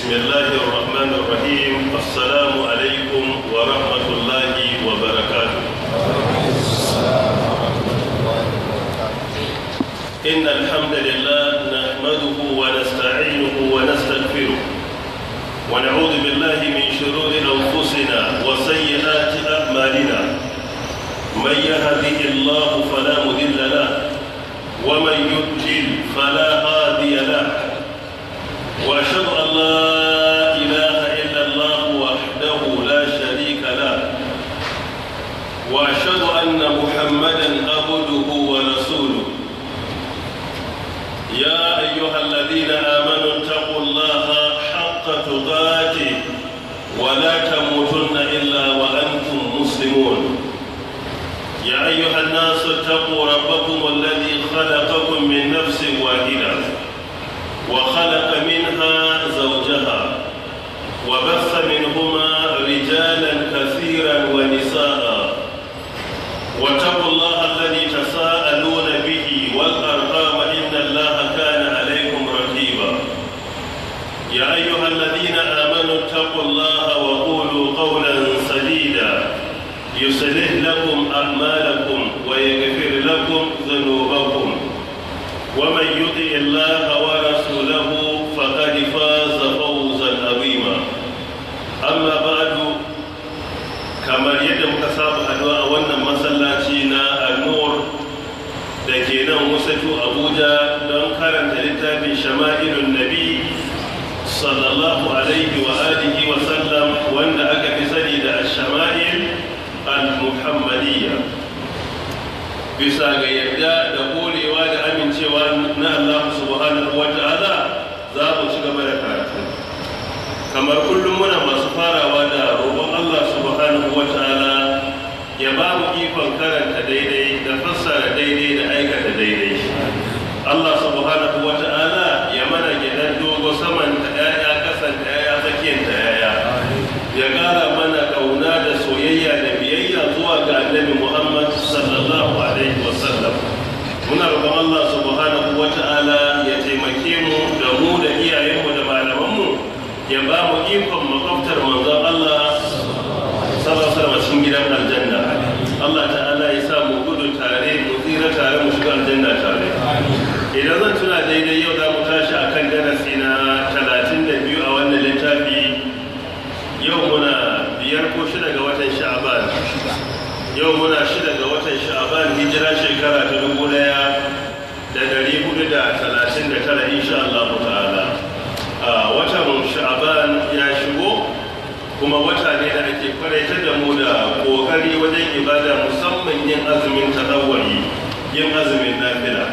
بسم الله الرحمن الرحيم. السلام عليكم ورحمة الله وبركاته. إن الحمد لله نحمده ونستعينه ونستغفره ونعوذ بالله من شرور أنفسنا وسيئات أعمالنا. من يهده الله فلا مضل له ومن يضلل فلا هادي له، وأشهد أن لا إله إلا الله وحده لا شريك له، وأشهد أن محمدا عبده ورسوله. يا أيها الذين آمنوا اتقوا الله حق تقاته ولا تموتن إلا وأنتم مسلمون. يا أيها الناس اتقوا ربكم الذي خلقكم من نفس واحدة وخلق منها زوجها وبث منهما رجالا كثيرا ونساء، واتقوا الله الذي تساءلون به والأرحام إن الله كان عليكم رقيبا. يا أيها الذين آمنوا اتقوا الله وقولوا قولا سديدا يصلح لكم أعمالكم ويغفر لكم ذنوبكم، ومن يطع الله ورسوله فقد فاز فوزا عظيما. أما بعد، kamar yadda muka saba haduwa a wannan masallaci na An-Nur da ke nan Wusatu Abuja don karanta littafin Shama'ilun Nabi sallallahu alaihi wa alihi wa sallam, wanda aka fi sani da Shama'il al-Muhammadiyya, bisa ga yadda da korewa da amincewa na Allah subhanahu wa ta'ala. za mu ci gaba da karatu kamar kullum, muna masu farawa da roƙon Allah subhanahu wa ta'ala ya ba mu ikon karanta daidai da fassara daidai da aikata daidai. Allah subhanahu wa ta'ala ya mana gidan dogo saman ta yaya, kasan ta yaya, tsakiyar ta yaya, ya ƙara mana ƙauna da soyayya da biyayya zuwa ga annabi Muhammad sallallahu alaihi wasallam. Muna roƙon Allah subhanahu wa ta'ala ya taimake mu da mu da iyayenmu da malamanmu, ya ba mu ikon makwabtar manzon Allah sallallahu alaihi cikin gidan aljanna. Allah ta'ala ya sa mu gudu tare, mu tsira tare, mu shiga aljanna tare. Idan zan tuna daidai, yau za mu tashi akan darasi na 32 a wannan littafi. Yau muna 5 ko 6 ga watan Sha'ban. Yau muna 6 ga watan Sha'ban, hijira shekara ta 1439 insha Allah ta'ala. Watan Sha'ban ya shigo, kuma wata ne da ake faraitar da mu da kokari wajen ibada, musamman yin azumin tadawwuri, yin azumin nafila.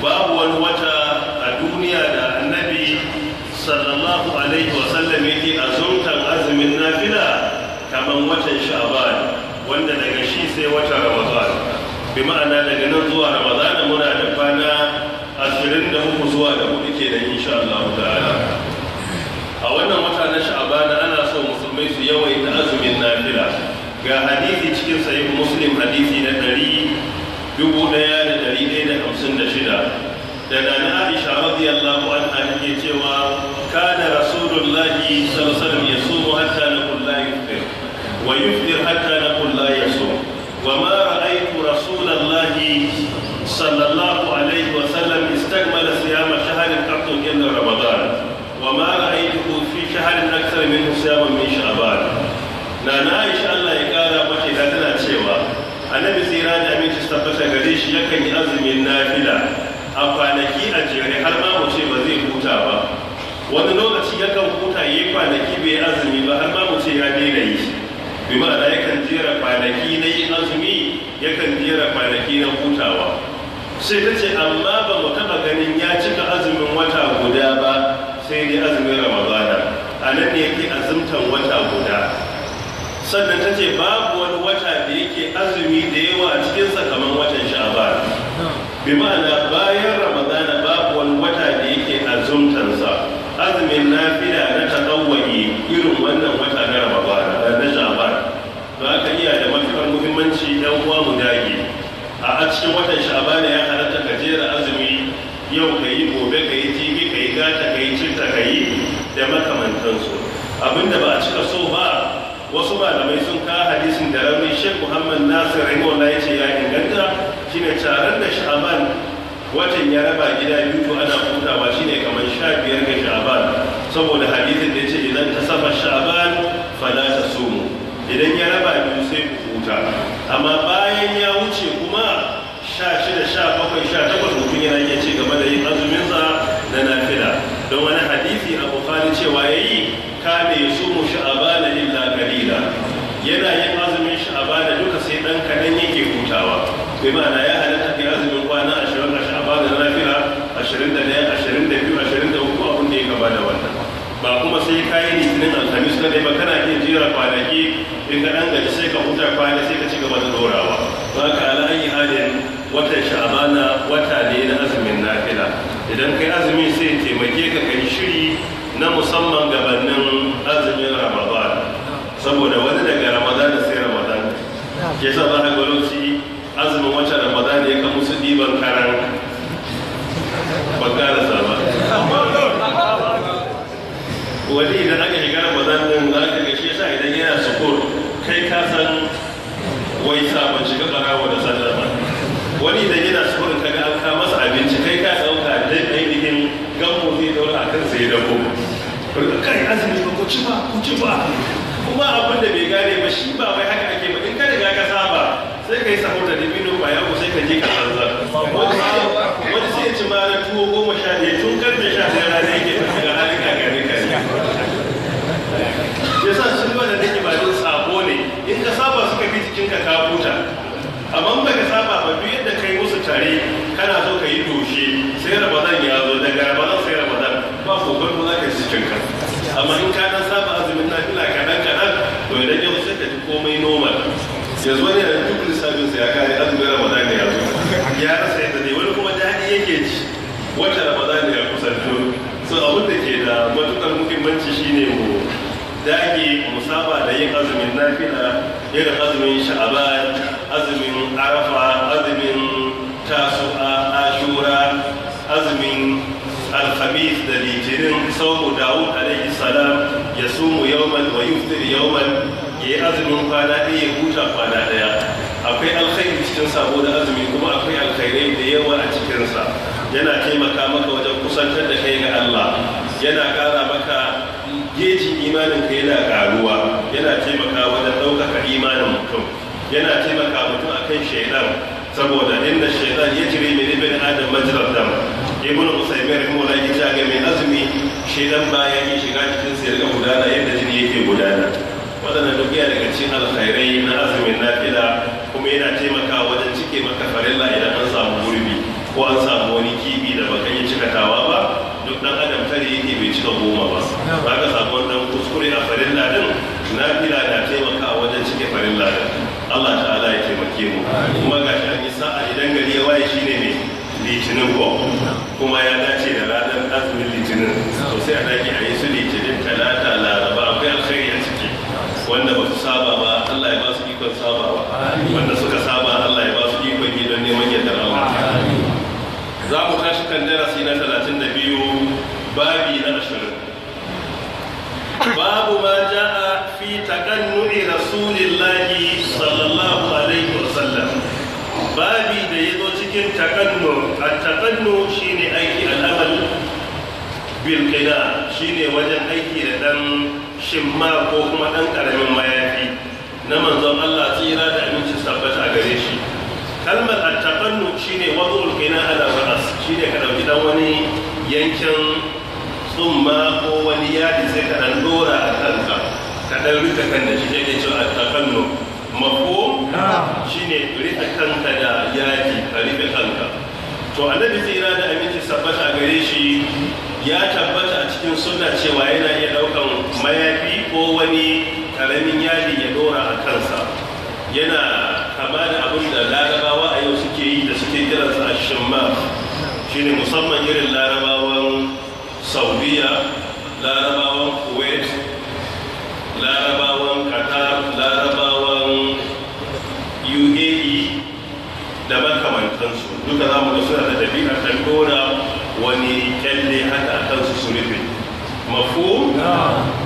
Babu wani wata a duniya da annabi sallallahu alaihi wasallam yake azumtan azumin nafila kamar watan Sha'ban, wanda daga shi sai watan Ramadan. Bi ma'ana daga nan zuwa Ramadan muna da kwana 23 zuwa da 4 kenan insha Allah ta'ala. A wannan wata na Sha'ban ana so musulmai su yawaita azumin nafila. Ga hadisi cikin sahih Muslim, hadisi na 1156, da Nana Aisha radiyallahu anha take cewa kana rasulullahi sallallahu alaihi wasallam yasumu hatta naqul la yufṭir wa yufṭir hatta naqul la yasum, wa ma ra'aytu rasulallahi sallallahu alaihi wasallam istakmala siyama shahrin qat illa ramadan, wa ma ra'aytuhu fi shahrin akthar min siyaman min sha'ban. Nana Aisha Allah ya kara mace da tana cewa annabi tsira da aminci su tabbata gare shi yakan yi azumin nafila a kwanaki a jere, har ma mu ce ba zai huta ba. Wani lokaci yakan huta yi kwanaki bai azumi ba, har ma mu ce ya daina yi. Bi ma'ana yakan jera kwanaki na yin azumi, yakan jera kwanaki na hutawa. Sai ta ce amma ba mu taɓa ganin ya cika azumin wata guda ba, sai dai azumin Ramadana. A nan ne yake azumtan wata guda. Sannan ta ce babu wani wata da yake azumi da yawa a cikinsa kamar watan Sha'ban. Bi ma'ana bayan Ramadana babu wani wata da yake azumtansa azumin nafila na tadawwuri irin wannan wata na Ramadana na Sha'ban. Don haka iya da matuƙar muhimmanci ɗan uwa mu dage. A cikin watan Sha'ban ya halatta ka jera azumi, yau ka yi, gobe ka yi, jibi ka yi, gata ka yi, citta ka yi, da makamanta makamantansu. Abinda ba a cika so ba, wasu malamai sun kawo hadisin da rauni Sheikh Muhammad Nasir rahimahullah ya ce ya inganta, shine taron da Sha'ban watan ya raba gida biyu to ana hutawa shine kamar 15 ga Sha'ban, saboda hadisin da yace idan tasafa Sha'ban fala tasumu, idan ya raba biyu sai ku huta. Amma bayan ya wuce kuma 16, 17, 18 mutum yana iya ci gaba da yin azumin sa na nafila, don wani hadisi a Bukhari cewa yayi kana yasumu Sha'ban illa qalila, yana yin azumin Sha'ban duka sai dan kadan yake hutawa. Bai ma'ana ya halatta kai azumin kwana 20 a Sha'ban da nafila 21, 22, 23 abin da ya gaba da wannan. Ba kuma sai kayi litinin alhamis kadai ba, kana iya jera kwanaki in ka dan gaji sai ka huta kwana sai ka ci gaba da dorawa. Ba ka ala ayi halin watan Sha'bana wata ne na azumin nafila. Idan kai azumi sai taimake ka kai shiri na musamman gabanin azumin Ramadan, saboda wani daga Ramadan sai Ramadan ke sa za a ga lokaci azumin watan Ramadan ya kan musu ɗiban karan bakara sama. Wani idan aka shiga Ramadan din za ka ga shi yasa idan yana sukur kai ka san wai sabon shiga barawa da sallama. Wani idan yana sukur ka ga an ka masa abinci kai ka ɗauka da ainihin gambo zai daura a kan sai da ko kai azumi ba ku ci ba kuma abin da bai gane ba shi ba wai haka ake ba, in ka riga ka saba sai ka yi sahur da dibino kwaya ko sai ka je ka zanza. Wani sai ya ci ma na tuwo 11 tun karfe 11 rana yake shiga halin gagari kare. Ya sa sun wanda nake ba don sabo ne, in ka saba suka fi jikinka ka huta. Amma ba ka saba ba duk yadda kai musu tare kana so ka yi doshe sai Ramadan ya zo, daga Ramadan sai Ramadan ba kokon ba za ka ci cikinka. Amma in ka dan saba azumin nafila kadan to idan yau sai ka ji komai normal. Yanzu wani da duk lissafin sa ya kare azumin Ramadan ya zo, ya rasa yadda dai, wani kuma daɗi yake ci wata Ramadan ya kusanto. So abin da ke da matukar muhimmanci shine mu dage mu saba da yin azumin nafila, irin azumin Sha'ban, azumin Arafa, azumin Tasu'a, Ashura, azumin Alhamis da Litinin. Saumu Dawud alaihi salam ya sumu yawman wa yuftir yawman, ya yi azumin kwana ɗaya ya huta kwana ɗaya. Akwai alkhairi cikin sabo da azumi, kuma akwai alkhairai da yawa a cikinsa. Yana taimaka maka wajen kusantar da kai ga Allah, yana ƙara maka gejin imanin ka yana ƙaruwa, yana taimaka wajen ɗaukaka imanin mutum, yana taimaka mutum akan shaidan, saboda inda shaidan ya jire mai ibn adam majrad dam. Ibn Usaymin rahimahullah ya ce ga mai azumi shaidan bayan ya shiga cikin sa ya gudana yadda jini yake gudana. Waɗannan duk yana daga cikin alkhairai na azumin nafila, kuma yana taimakawa wajen cike maka farilla idan an samu gurbi ko an samu wani kibi da baka yi cikatawa ba. Duk dan adam tare yake bai cika 10 ba, ba ka samu wannan kuskure a farilla din, nafila na taimakawa wajen cike farilla din. Allah ta'ala ya taimake mu. Kuma gashi an yi sa'a idan gari ya waye shine ne Litinin ko, kuma ya dace da ranar azumin Litinin, to sai a dage a yi su Litinin, Talata, Laraba. Akwai alkhairi a ciki. Wanda ba su saba ba Allah ya ba su ikon sabawa, wanda suka saba Allah ya ba su ikon yi don neman yardar Allah. Za mu tashi kan darasi na 32, babi na 20. Babu ma ja'a fi taqannu'i Rasulillahi sallallahu alaihi wasallam. Babi da ya zo cikin taqannu. At-taqannu shine aiki al'amal bil qina, shine wajen aiki da dan shimma ko kuma dan karamin mayafi na manzon Allah, tsira da aminci tabbata a gare shi. Kalmar at-taqannu shine wad'ul qina ala ras, shine ka dauki dan wani yankin tsumma ko wani yadi sai ka dan dora a kanka, ka dan rika kan da shi ne cewa at-taqannu. Mafhum shine rika kanka da yadi, ka rika kanka. To annabi tsira da aminci tabbata a gare shi ya tabbata a cikin sunna cewa yana iya daukan mayafi ko wani karamin yadi ya dora a kansa. Yana kama da abin da larabawa a yau suke yi da suke kiransa a shimma, shine musamman irin larabawan Saudiya, larabawan Kuwait, larabawan Qatar, larabawan UAE da makamantansu. Duka za mu ga suna da ɗabi'ar ɗan dora wani kyalle haka a kansu su rufe. Mafhum?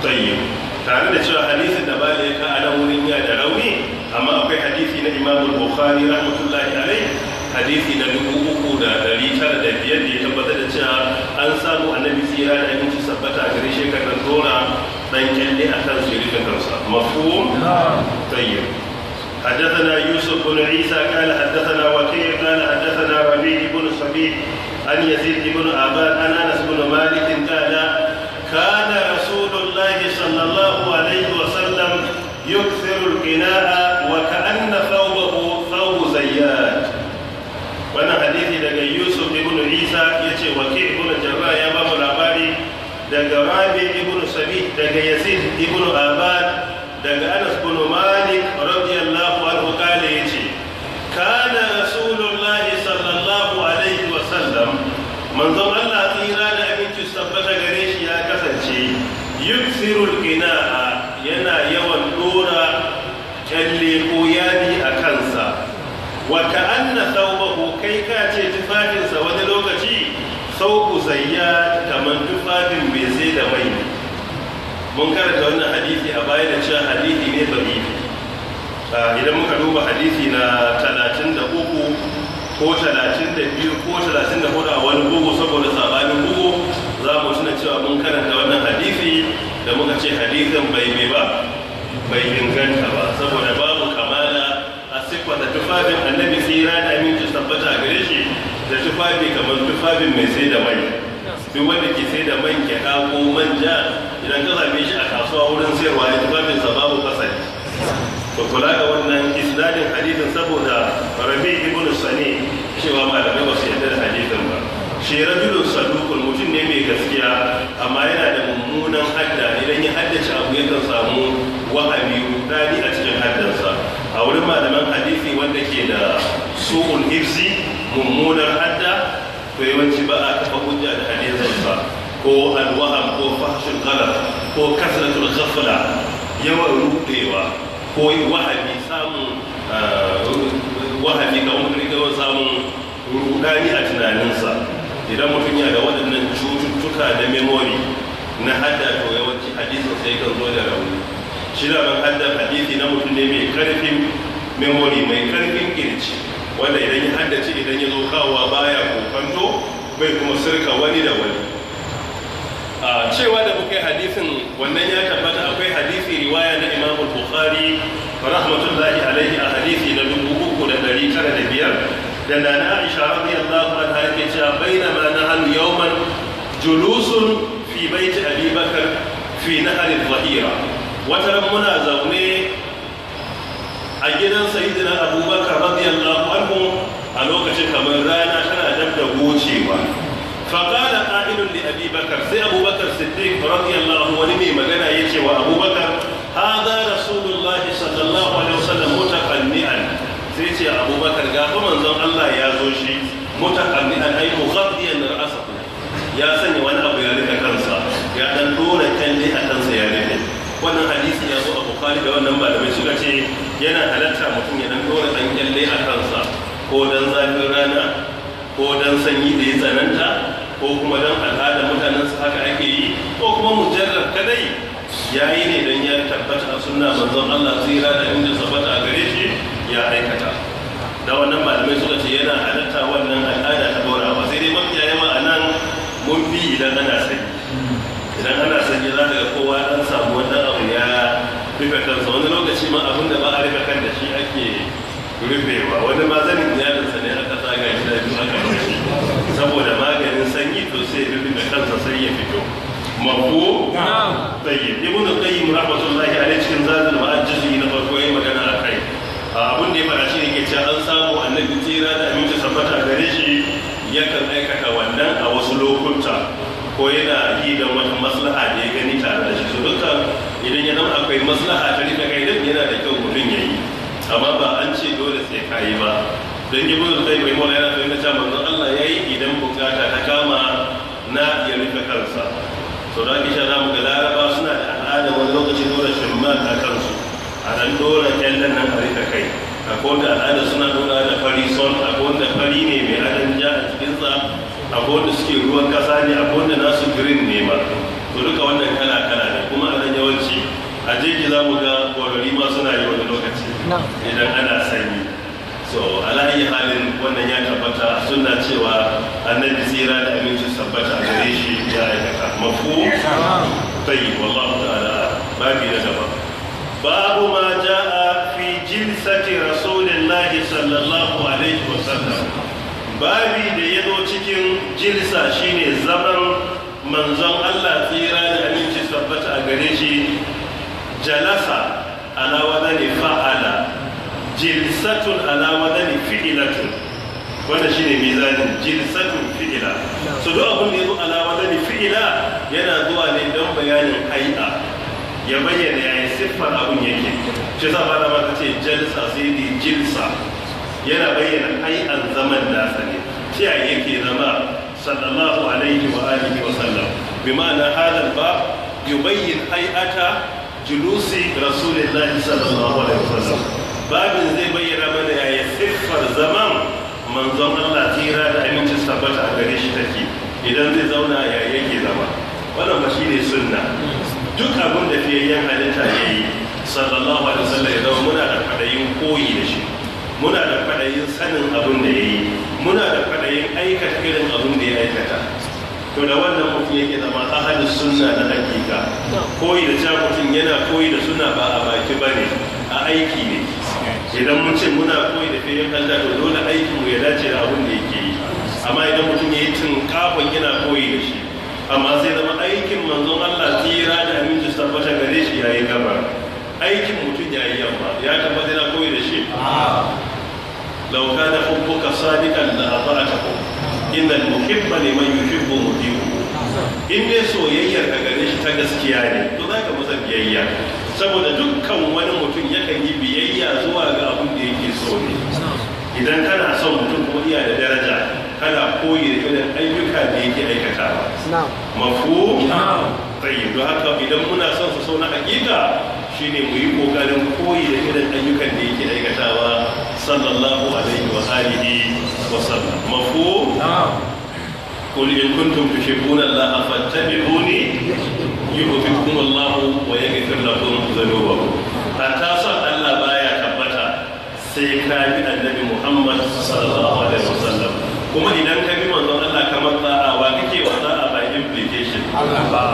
tayyib tare da cewa hadisin da bala ya ka a nan wurin ya da rauni, amma akwai hadisi na Imam Bukhari rahmatullahi alaihi, hadisi na 3,905 da ya tabbatar da cewa an samu annabi tsira da aminci sabbata a gare shi kan dora dan kyalle a kan su rufe kansa. Mafhum? tayyib. حدثنا يوسف بن عيسى قال حدثنا وكيع قال حدثنا ربيع بن صبيح عن يزيد بن عباد عن انس بن مالك قال كان رسول الله صلى الله عليه وسلم يكثر القناء وكأن ثوبه ثوب زيات. وانا حديثي daga Yusuf ibn Isa yace Waki' ibn Jarrah ya ba mu labari daga Rabi ibn Sabih daga Yazid ibn Abad daga Anas ibn Malik radiyallahu anhu kale yace kana Rasulullah sallallahu alaihi wasallam manzon Allah tsira da abinci tabbata gare shi ya kasance yuksirul qina'a yana yawan dora kyalle ko yadi a kansa, wa ka'anna thawbahu kai ka ce tufafinsa wani lokaci thawbu zayyat kaman tufafin bai sai da mai. Mun karanta wannan hadisi a baya da cewa hadisi ne da'ifi. Idan muka duba hadisi na 33 ko 32 ko 34 a wani bugu saboda sabanin bugu za mu tuna cewa mun karanta wannan hadisi da muka ce hadisin bai inganta ba, saboda babu kamala a siffata tufafin annabi tsira da aminci tabbata gare shi da tufafi kamar tufafin mai sai da mai. Duk wanda ke sai da man gyaɗa ko manja idan ka same shi a kasuwa wurin sayarwa ya tufafinsa babu kasari. Ba kula ga wannan isnadin hadisin saboda Rabi ibn Sani cewa malamai ba su yarda da hadisin ba. Shi rajulun sadukun mutum ne mai gaskiya amma yana da mummunan hadda, idan ya haddace abu yakan samu wahami rudani a cikin haddansa. A wurin malaman hadisi wanda ke da su'ul hifzi mummunar hadda to yawanci ba a kafa hujja da hadisinsa, ko alwaham ko fahshul qalb ko kasratul ghafla, yawan rudewa ko wahabi samun wahabi ga wani yawan samun rudani a tunaninsa. Idan mutum yana da waɗannan cututtuka da memory na hadda to yawanci hadisin sai kan zo da rauni. Shi da ban haddar hadisi na mutum ne mai karfin memory, mai karfin kirci, wanda idan ya haddace idan ya zo kawowa baya kokanto bai kuma sirka wani da wani. Cewa da muka yi hadisin wannan ya tabbata, akwai hadisi riwaya na Imam Bukhari rahmatullahi alaihi a hadisi na 3,905 da na Aisha radiyallahu anha yake cewa bainama nahnu yawman julusun fi baiti Abi Bakar fi nahar al-Zahira. Wata muna zaune a gidan Sayyidina Abu Bakar radiyallahu anhu a lokacin kamar rana tana dab da gocewa. فقال قائل لأبي بكر سي أبو بكر الصديق رضي الله عنه ولمي مغنى يتي وأبو بكر هذا رسول الله صلى الله عليه وسلم متقنئا سيتي أبو بكر قال من ذن الله يا زوجي متقنئا أي مغطيا رأسه يا سني وأنا أبو يالك كنسا يا أن دون كان لي أتنسى يالك wannan hadisi ya zo a Bukhari da wannan malamai suka ce yana halatta mutum ya dan dora dan kyalle a kansa ko dan zafin rana ko dan sanyi da ya tsananta ko kuma dan al'ada mutanen su haka ake yi, ko kuma mujarrad kadai yayi ne dan ya tabbata a sunna manzon Allah tsira da inda sabata a gare shi ya aikata. Da wannan malamai suka ce yana halatta wannan al'ada ta dorawa, sai dai mafiya yawa a nan mun bi idan ana sanyi. Idan ana sanyi za ka ga kowa dan samu wannan abu ya rufe kansa, wani lokaci ma abin da ba a rufe kan da shi ake rufewa, wani ma zanin iyalinsa ne aka tsaga shi da biyu aka rufe saboda maganin sanyi, to sai rufe da kansa sai ya fito. Mafu? Tayyib. Ibn Qayyim rahmatullahi alaihi cikin Zadul Ma'ad juz'i na farko yayin magana akai. Abun da ya fara shi ne ke cewa an samu annabi tsira da aminci sabbata gare shi yakan aikata wannan a wasu lokuta, ko yana yi da wata maslaha da ya gani tare da shi. So duka idan ya zama akwai maslaha ta rika kai din yana da kyau mutum ya yi, amma ba an ce dole sai ka yi ba. Don Ibn Qayyim bai mola yana fahimta cewa manzon Allah yayi idan bukata ta kama na ya rufe kansa. So da kisha zamu ga Laraba suna da al'ada wani lokaci dora shimman a kansu, a dan dora kyallen nan a rika kai. Akwai wanda al'ada suna dora da fari son, akwai wanda fari ne mai adan ja a cikinsa, akwai wanda suke ruwan kasa ne, akwai wanda nasu green ne ma. To duka wannan kala-kala ne, kuma a nan jeji za mu ga kwarori ma suna yi wani lokaci idan ana sanyi. So alayi halin wannan ya tabbata suna cewa annabi tsira da aminci tabbata a gare shi ya aikata mafu tayi wallahu ta'ala. babi na gaba babu ma ja'a fi jilsati rasulillahi sallallahu alaihi wasallam. babi da ya zo cikin jilsa shine zaman manzon Allah tsira da aminci tabbata a gare shi. jalasa ala wadani fa'ala, jilsatun ala wadani fi'ilatun. wanda shine mizanin jilsatun fi'ila. so duk abin da ya zo ala wadani fi'ila yana zuwa ne don bayanin hay'a, ya bayyana yayin siffar abin yake. shi sa ba da maka ce jalsa sai di jilsa, yana bayyana hay'an zaman nasa ne. ta yake zama sallallahu alaihi wa alihi wa sallam. bi ma'ana hadal ba yubayyin hay'ata julusi rasulillahi sallallahu alaihi wa sallam. babin zai bayyana mana yayin siffar zaman manzon Allah tira da aminci tabbata a gare shi take idan zai zauna ya yake zama. wannan ba shine sunna. duk abin da fiyayyen halitta yayi sallallahu alaihi wa sallam ya zama muna da fadayin koyi da shi, muna da fadayin sanin abin da yayi, muna da fadayin aikata irin abin da ya aikata. to da wannan mutum yake zama ahalus sunna na hakika. koyi da cewa mutum yana koyi da sunna ba a baki bane, a aiki ne. idan mun ce muna koyi da fiye Allah to dole aikin mu ya dace da abin da yake yi. amma idan mutum ya yi kafin yana koyi da shi, amma sai zama aikin manzon Allah tsira da aminci tabbata gare shi yayi gaba, aikin mutum yayi yamma, ya tabbata yana koyi da shi. law kana hubbuka sadiqan la ata'tahu innal muhibba liman yuhibbu muti'u. in dai soyayyar ka gare shi ta gaskiya ne to zaka masa biyayya, saboda dukkan wani mutum yakan yi biyayya zuwa ga abin da yake so ne. idan kana son mutum kuma iya da daraja, kana koyi da irin ayyuka da yake aikatawa. mafhum? tayyib. don haka idan muna son su so na hakika shine mu yi kokarin koyi da irin ayyukan da yake aikatawa sallallahu alaihi wa alihi wa sallam. mafhum? قل إن كنتم تحبون الله فاتبعوني يحببكم الله ويغفر لكم ذنوبكم. hatta son Allah baya tabbata sai ka bi annabi Muhammad sallallahu alaihi wasallam. kuma idan ka bi manzon Allah kamar da'a, wa kake wa da'a by implication?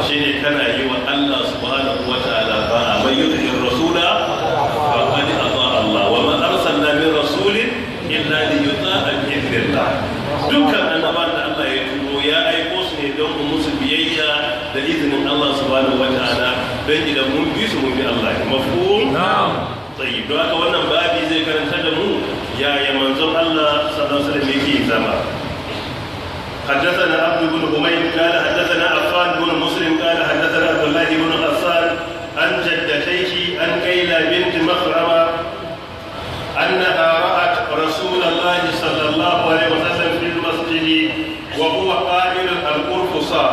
shine kana yi wa Allah subhanahu wa ta'ala da'a. man yuti'ir rasula faqad ata'a Allah wa ma arsalna min rasulin illa liyuta'a bi idhnillah. dukkan annabawan da Allah ya turo ya aiko su ne don musu biyayya da izinin Allah subhanahu wa ta'ala, don idan mun bi su mun bi Allah. mafhum? tayyib. don haka wannan babi zai karanta da mu yaya manzon Allah sallallahu alaihi wasallam yake zama. حدثنا عبد بن حميد قال حدثنا عفان بن مسلم قال حدثنا عبد الله بن غسان عن جدتيه عن كيلة بنت مخرمة أنها رأت رسول الله صلى الله عليه وسلم في المسجد وهو قائل القرفصاء.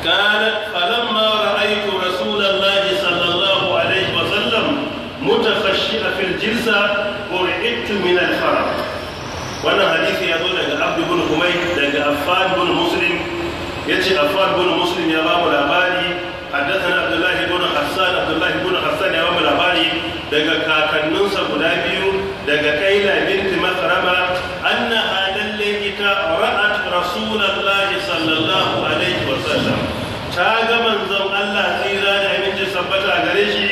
قالت فلما رأيت رسول الله صلى الله عليه وسلم متخشئا في الجلسة ورعدت من الفرح. wannan hadisi ya zo daga Abd ibn Humayd daga Affan ibn Muslim. yace Affan ibn Muslim ya ba mu labari, haddathana Abdullah ibn Hassan ya ba mu labari daga kakanninsa guda biyu, daga Kaila binti Makrama, annaha lalle ita ra'at Rasulullahi sallallahu alaihi wasallam, ta ga manzon Allah tsira da aminci sabbata gare shi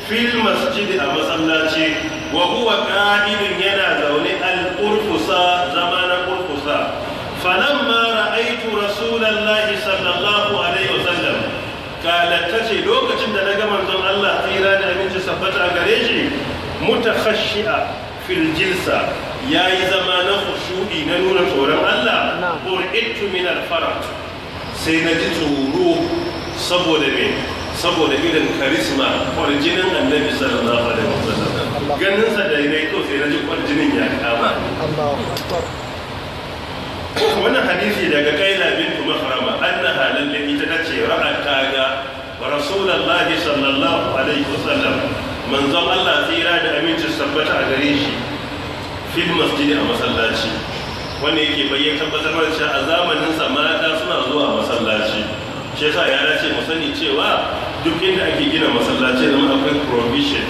fil masjid a masallaci, wa huwa qa'idun yana zaune al-qurfusa, zamanan qurfusa. falamma ra'aytu rasulallahi sallallahu alaihi wasallam, kalat tace lokacin da naga manzon Allah tsira da aminci sabbata gare shi mutakhashshi'a fil jilsa, yayi zama na khushu'i na nuna tsoron Allah, qur'ittu min al-farah, sai na ji tsoro saboda me? saboda irin karisma kwarjinin annabi sallallahu alaihi wasallam. ganin sa da yayi to sai na ji kwarjinin ya kama. wannan hadisi daga Kaila bint Mahrama, annaha lalle ita tace ra'at taga rasulullahi sallallahu alaihi wasallam, manzon Allah tsira da aminci sabbata a gare shi fil masjid a masallaci. wanda yake bayyana tabbatar da cewa a zamanin sa mata suna zuwa masallaci. shi yasa ya dace mu sani cewa duk inda ake gina masallaci zama akwai provision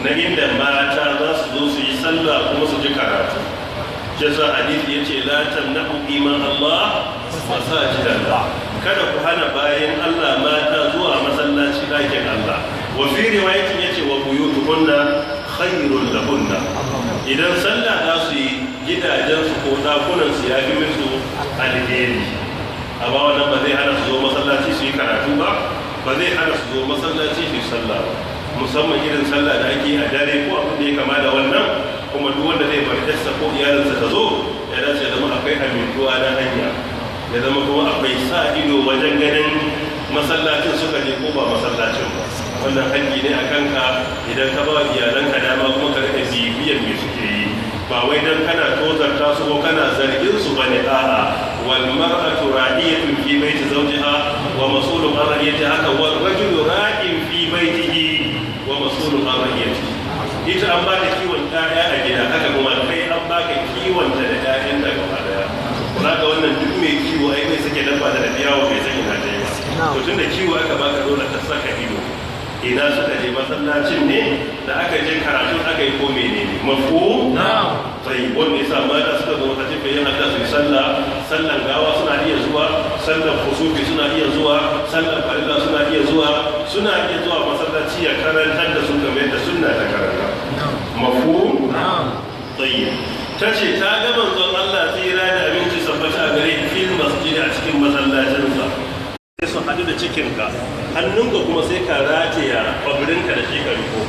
na inda mata za su zo su yi sallah kuma su ji karatu. Jasa hadisi yace la tamna'u iman Allah masajidallah, kada ku hana bayan Allah mata zuwa masallaci dakin Allah. Wa fi riwayatin yace wa buyutuhunna khairul lahunna, idan sallah za su yi gidajensu ko dakunan su ya fi musu alheri. Amma wannan ba zai hana su zo masallaci su yi karatu ba, ba zai hana su zo masallaci su yi sallah ba, musamman irin sallah da ake a dare ko abin da ya kama da wannan. Kuma duk wanda zai bar yarsa ko iyalinsa ta zo, ya dace ya zama akwai amintuwa na hanya, ya zama kuma akwai sa ido wajen ganin masallacin suka je ko ba masallacin ba. Wannan hanki ne a kanka idan ka ba iyalanka dama kuma ka rika bibiyar me suke yi, ba wai dan kana tozarta su ko kana zargin su bane. A'a, wal mar'atu ra'iyatun fi baiti zawjiha wa mas'ulun an ra'iyatiha, haka wal rajulu ra'in fi baitihi wa mas'ulun an ra'iyatihi. Ita an ba ta kiwon ɗaya a gida, haka kuma kai an ba ka kiwon ta da ɗayan da gaba daya. Kula ga wannan duk mai kiwo ai kai sake dabba da yawo bai san ina ta yi ba. To tunda kiwo aka baka dole ka saka ido. Ina suka je masallacin ne da aka je karatun aka yi ko menene? Mafhum? Sai wanda yasa mata suka zo ta tafi yin hadda su yi sallan gawa suna iya zuwa, sallan kusufi suna iya zuwa, sallan farilla suna iya zuwa masallaci ya karantar da su game da sunna ta karanta. Mafhum? Tayyib. Tace ta ga manzon Allah tsira da abinci sabbata a gare fil masjid a cikin masallacinsa. Sai su hadu da cikinka, hannunka kuma sai ka rataya kwabirinka da shi ka riko.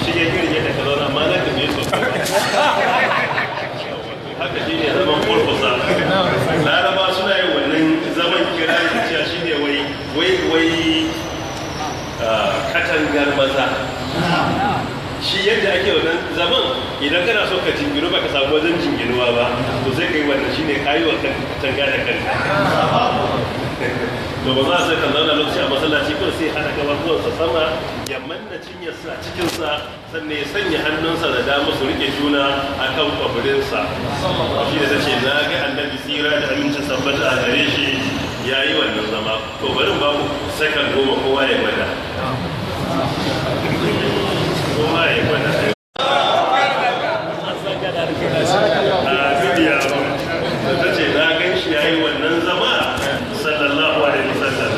Shi ya girge da ka zauna amma za ka biye sosai. Haka shi ne zaman kurkusa. Laraba suna yin wannan zaman kira da shi ne wai katangar maza. Shi yadda ake wannan zaman, idan kana so ka jingino ba ka samu wajen jinginuwa ba, to sai ka yi wannan shi ne kayi wa katanga da kanka. To ba za a sai kan zauna lokaci a masallaci ko sai hana gababuwansa sama ya manna cinyarsa a cikinsa, sannan ya sanya hannunsa da dama su rike juna a kan kwabirinsa. Shi da ta ce na ga annabi tsira da amincin sabbata a gare shi ya yi wannan zama. To bari ba ku sakan 10 kowa ya gwada. Kowa ya gwada. Ta ce na gan shi ya yi wannan zama sallallahu alaihi wasallam.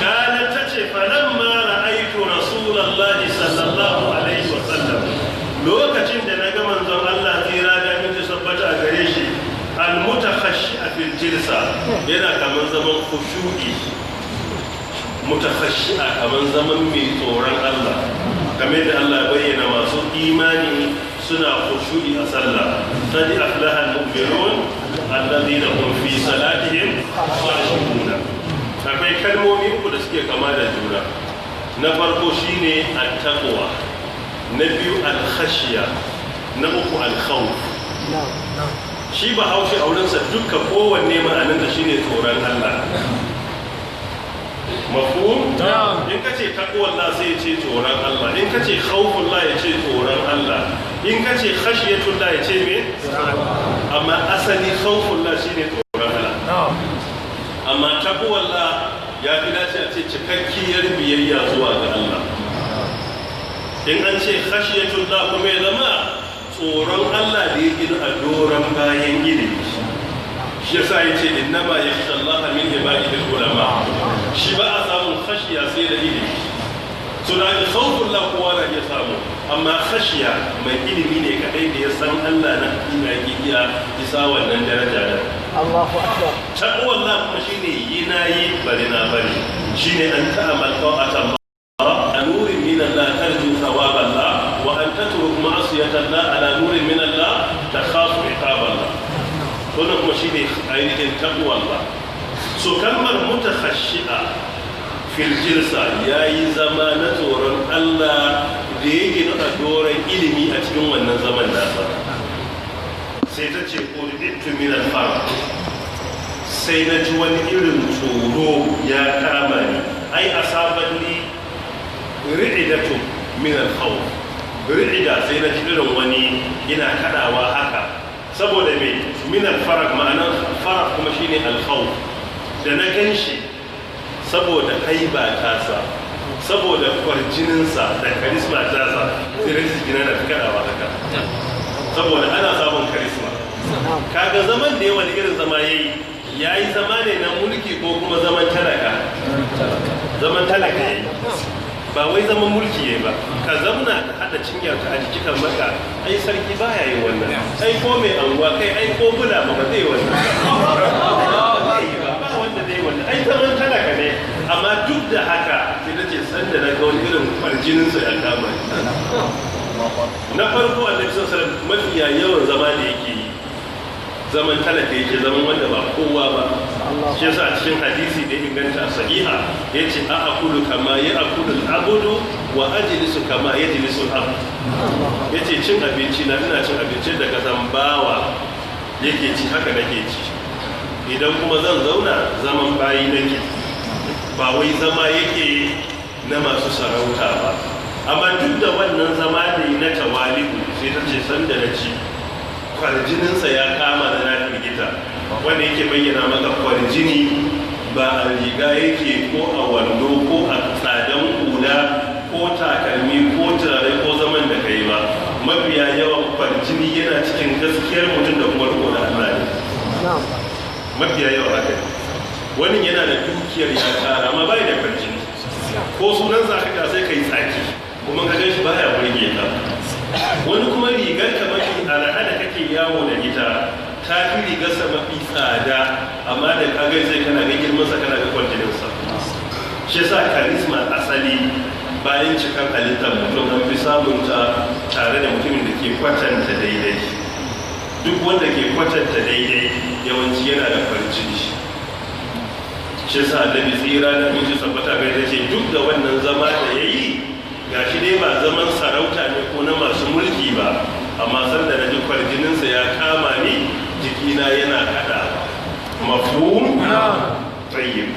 Kana ta ce falamma ra'aytu rasulullahi sallallahu alaihi wasallam, lokacin da na ga manzon Allah tsira da miji sabbata a gare shi al-mutakhashi fil jilsa, yana kaman zaman khushu'i, mutakhashi kaman zaman mai tsoron Allah, kamar da Allah ya bayyana masu imani suna khushu'i a sallah. Qad aflaha al-mu'minun alladhina hum fi salatihim khashi'un. Akwai kalmomi uku da suke kama da juna. Na farko shine at-taqwa, na biyu al-khashiya, na uku al-khawf. Shi ba haushi a wurinsa duka kowanne ma'anin da shine tsoron Allah. Mafhum? In ka ce taqwallah sai ya ce tsoron Allah, in ka ce khawfullah ya ce tsoron Allah, in ka ce khashiyatullah ya ce me? Amma asali khawfullah shine tsoron Allah. Amma taqwallah ya fi dace a ce cikakkiyar biyayya zuwa ga Allah. In an ce khashiyatullah kuma ya zama tsoron Allah da ya gina a doron bayan ilimi. Shi yasa ya ce innama yakhsha Allah min ibadihi ulama. Shi ba a samun khashiya sai da ilimi. So da khawfullah kowa na iya samu, amma khashiya mai ilimi ne kadai da ya san Allah na hakika yake iya isa wannan daraja da. Allahu akbar. Taqwallah kuma shine yi bari na bari. Shine an ta'amal qa'atan نور من الله ترجو ثواب الله وأن تترك معصية الله على نور من الله تخاف عقاب الله. هنا كما شيء عينك تقوى الله. سو كلمة متخشئة في الجلسة ياي زمانة ورن الله ديجي نقدر إلمي أتيوم والنظام الناس. سيتجي قرئت من الفرق. سينجوان إلم تورو يا كامني أي أصابني ri'idatu min al-khawf. Ri'ida sai na ji irin wani ina kadawa haka saboda me min al-farq, ma'anar farq kuma shine al-khawf. Da na ganshi saboda haiba tasa, saboda kwarjininsa da karisma tasa, sai rai jikina na fi kaɗawa haka, saboda ana samun karisma. Kaga zaman da yawan irin zama ya yi zama ne na mulki ko kuma zaman talaka? Zaman talaka ya yi, ba wai zaman mulki ya yi ba. Ka zamna ka haɗa cinyarka a jikin maka, ai sarki ba ya yi wannan, ai ko mai anguwa kai, ai ko bula ba zai yi wannan, ba wanda zai yi wannan, ai zaman talaka ne. Amma duk da haka sai ta ce sanda na ga wani irin kwarjininsa ya kama ni. Na farko annabi sallallahu alaihi wasallam mafiya yawan zama da yake yi zaman talaka yake, zaman wanda ba kowa ba. Shi yasa a cikin hadisi da inganta sahiha yace a akulu kama ya akulu al-abudu wa ajlisu kama yajlisu al-abd. Yace cin abinci na ina cin abincin da kasan bawa yake ci haka nake ci, idan kuma zan zauna zaman bayi nake, ba wai zama yake na masu sarauta ba. Amma duk da wannan zama da yi na tawali'u sai ta ce sanda na ci kwarjininsa ya kama da na firgita, wanda yake bayyana maka kwarjini ba a riga yake ko a wando ko a tsadan hula ko takalmi ko turare ko zaman da kai ba. Mafiya yawan kwarjini yana cikin gaskiyar mutum da kuma riko da Allah ne. Mafiya yawan haka wani yana da dukiyar ya tara amma bai da kwarjini, ko sunan za ka sai kai tsaki kuma ka ganshi baya burge ka. Wani kuma rigar ka mafi araha da kake yawo da ita ta fi rigarsa mafi tsada, amma da ka gai sai kana ga girmansa kana ga kwarjininsa. Shi yasa karisma asali bayan cikin halittar mutum an fi samun ta tare da mutumin da ke kwatanta daidai. Duk wanda ke kwatanta daidai yawanci yana da kwarjini. Shi yasa annabi tsira da miji sabbata bai ta ce duk da wannan zama da ya yi gashi dai ba zaman sarauta ne ko na masu mulki ba, amma sanda na ji kwarjininsa ya kama ni jikina yana kada. Mafhum? Tayyib.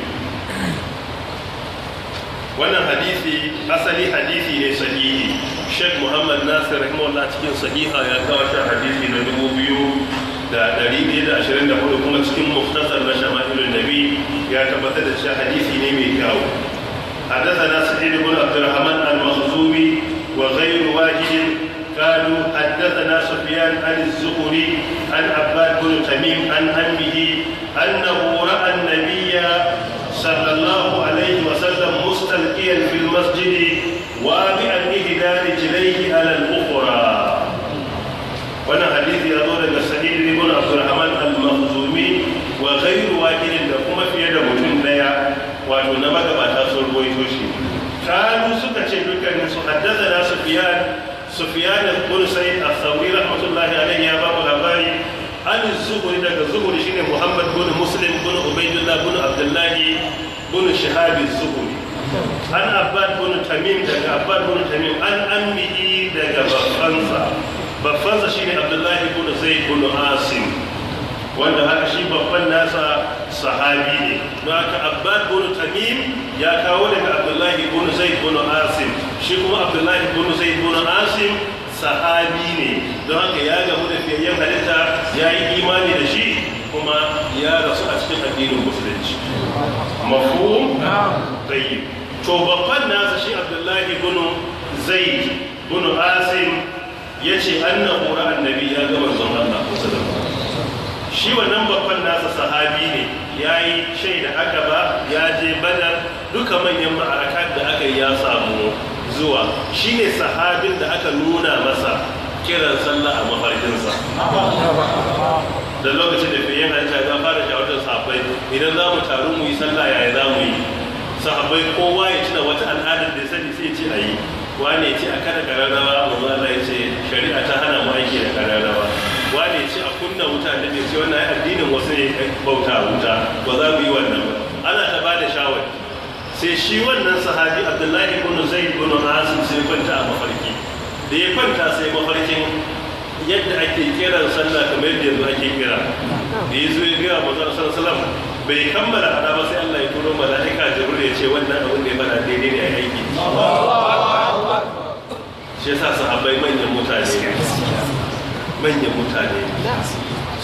Wannan hadisi asali hadisi ne sahihi. Sheikh Muhammad Nasir rahimahullah cikin sahiha ya kawo shi hadisi na 2124, kuma cikin muftasar na shama'ilun nabi ya tabbatar da shi hadisi ne mai kyau. حدثنا سعيد بن عبد الرحمن المخزومي وغير واحد قالوا حدثنا سفيان عن الزهري عن عباد بن تميم عن أمه أنه رأى النبي صلى الله عليه وسلم مستلقيا في المسجد وابعا إحدى رجليه على الأخرى. وانا حديث يدور إلى سعيد بن عبد الرحمن المخزومي وغير واحد لكم في يد متن ديا wato na magabata sun ruwaito shi. Kanu suka ce dukkanin su haddasa Sufyan ibn Sa'id al-Thawri rahmatullahi alayhi ya ba mu labari an Zuhri daga Zuhri shine Muhammad ibn Muslim ibn Ubaydullah ibn Abdullah ibn Shihab az-Zuhri. An Abbad ibn Tamim daga Abbad ibn Tamim an ammihi daga babbansa shine Abdullah ibn Zayd ibn Asim, wanda haka shi babban nasa sahabi ne. Don haka Abbad bin Tamim ya kawo daga Abdullahi bin Zaid bin Asim, shi kuma Abdullahi bin Zaid bin Asim sahabi ne. Don haka ya gamu da fiyayyen halitta, ya yi imani da shi, kuma ya rasu a cikin addinin musulunci. Mafhum? Tayyib. To babban nasa shi Abdullahi bin Zaid bin Asim yace annahu ra'a annabi, ya ga manzon Allah sallallahu alaihi wasallam. Shi wannan babban nasa sahabi ne, ya yi shaida aka ba, ya je Badar, duka manyan ma'arakat da aka yi ya samu zuwa. Shi ne sahabin da aka nuna masa kiran sallah a mafarkinsa. Da lokacin da fiye halitta ya fara shawarar sahabbai, idan za mu taru mu yi sallah yaya za mu yi. Sahabbai kowa ya tuna wata al'adar da ya sani sai ce a yi. Wane ce a kada kararrawa, amma Allah ya ce shari'a ta hana mu aiki da kararrawa. Wane ce a kunna wuta da ke ce wannan addinin wasu ne bauta wuta, ba za mu yi wannan ba. Ana ta ba da shawari. Sai shi wannan sahabi Abdullahi ibn Zaid ibn Asim sai kwanta a mafarki. Da ya kwanta sai mafarkin yadda ake kiran sallah kamar yadda yanzu ake kira. Da ya zo ya gaya manzon sallallahu alaihi wasallam bai kammala hada ba sai Allah ya turo mala'ika Jibril ya ce wannan abin da ya bada daidai ne a aiki. Shi yasa sahabbai manyan mutane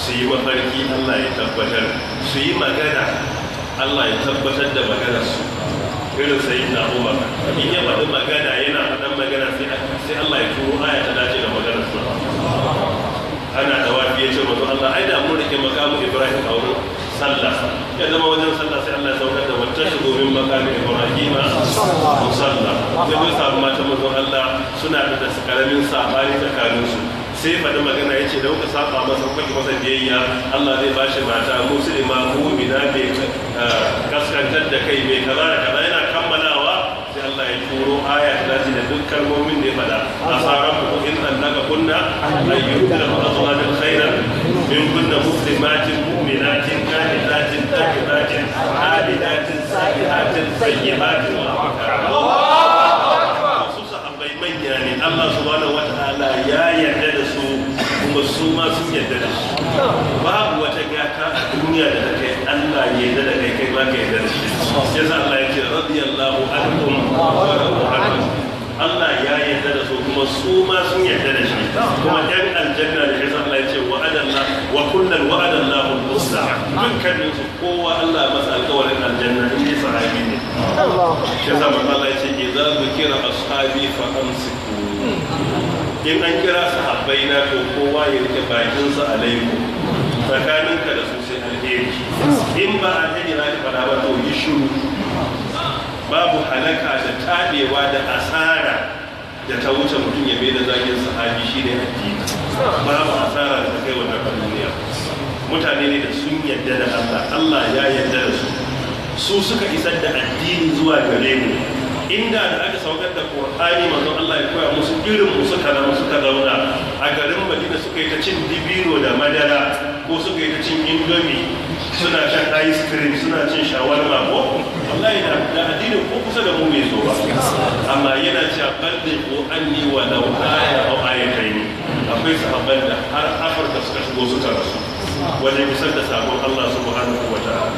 su yi mafarki Allah ya tabbatar, su yi magana Allah ya tabbatar da maganarsu. irin sayyidina Umar in ya faɗi magana yana faɗan magana sai Allah ya turo aya ta dace da maganar sa. Ana da wafi ya ce mazu Allah ai da mun rike makamu Ibrahim a wurin sallah ya zama wajen sallah sai Allah ya saukar da wata shigo min makamu Ibrahim musalla sai bai samu mata mazu Allah suna da karamin sabani tsakaninsu sai faɗi magana ya ce da kuka saba masa kuka masa biyayya Allah zai ba shi mata musulma mu'mina mai kaskantar da kai mai kaza da kaza yana kammalawa sai Allah ya turo aya ta dace da duk kalmomin da ya faɗa asaran ku in annaka kunna ayyuka azwajal khairan in kunna muslimatin mu'minatin qanitatin taqiyatin abidatin sa'ihatin sayyibatin wa su sahabbai manya ne Allah subhanahu wataala ya yarda da su kuma su ma sun yarda da shi babu wata gata a duniya da ta kai Allah ya yarda da kai ma ka yarda da shi yasa Allah ya ce radiyallahu anhum wa radu anhum Allah ya yarda da su kuma su ma sun yarda da shi kuma ɗan aljanna da yasa Allah ya ce wa'adallah wa kullal wa'adallahu al-husna dukkanin su kowa Allah masa alƙawarin aljanna in ji sahabi ne yasa Allah ya ce idza zikira ashabi fa amsiku in an kira sahabbai na to kowa ya rike bakinsa alaikum tsakaninka da su sai alheri in ba alheri na faɗa ba to yi shiru babu halaka da tabewa da asara da ta wuce mutum ya bai da zagin sahabi shi ne addini babu asara da ta kai wannan duniya mutane ne da sun yadda da Allah Allah ya yadda da su suka isar da addini zuwa gare mu inda da aka saukar da Qur'ani manzon Allah ya koya musu irin mu suka zauna a garin Madina suka yi ta cin dibino da madara ko suka yi ta cin indomi suna shan ice cream suna cin shawarma ko wallahi da addini ko kusa da mu bai zo ba amma yana cewa balde ko anni wa law aya aw ayatayn akwai sahabban da har Afirka suka shigo suka rasu wajen isar da sabon Allah subhanahu wa ta'ala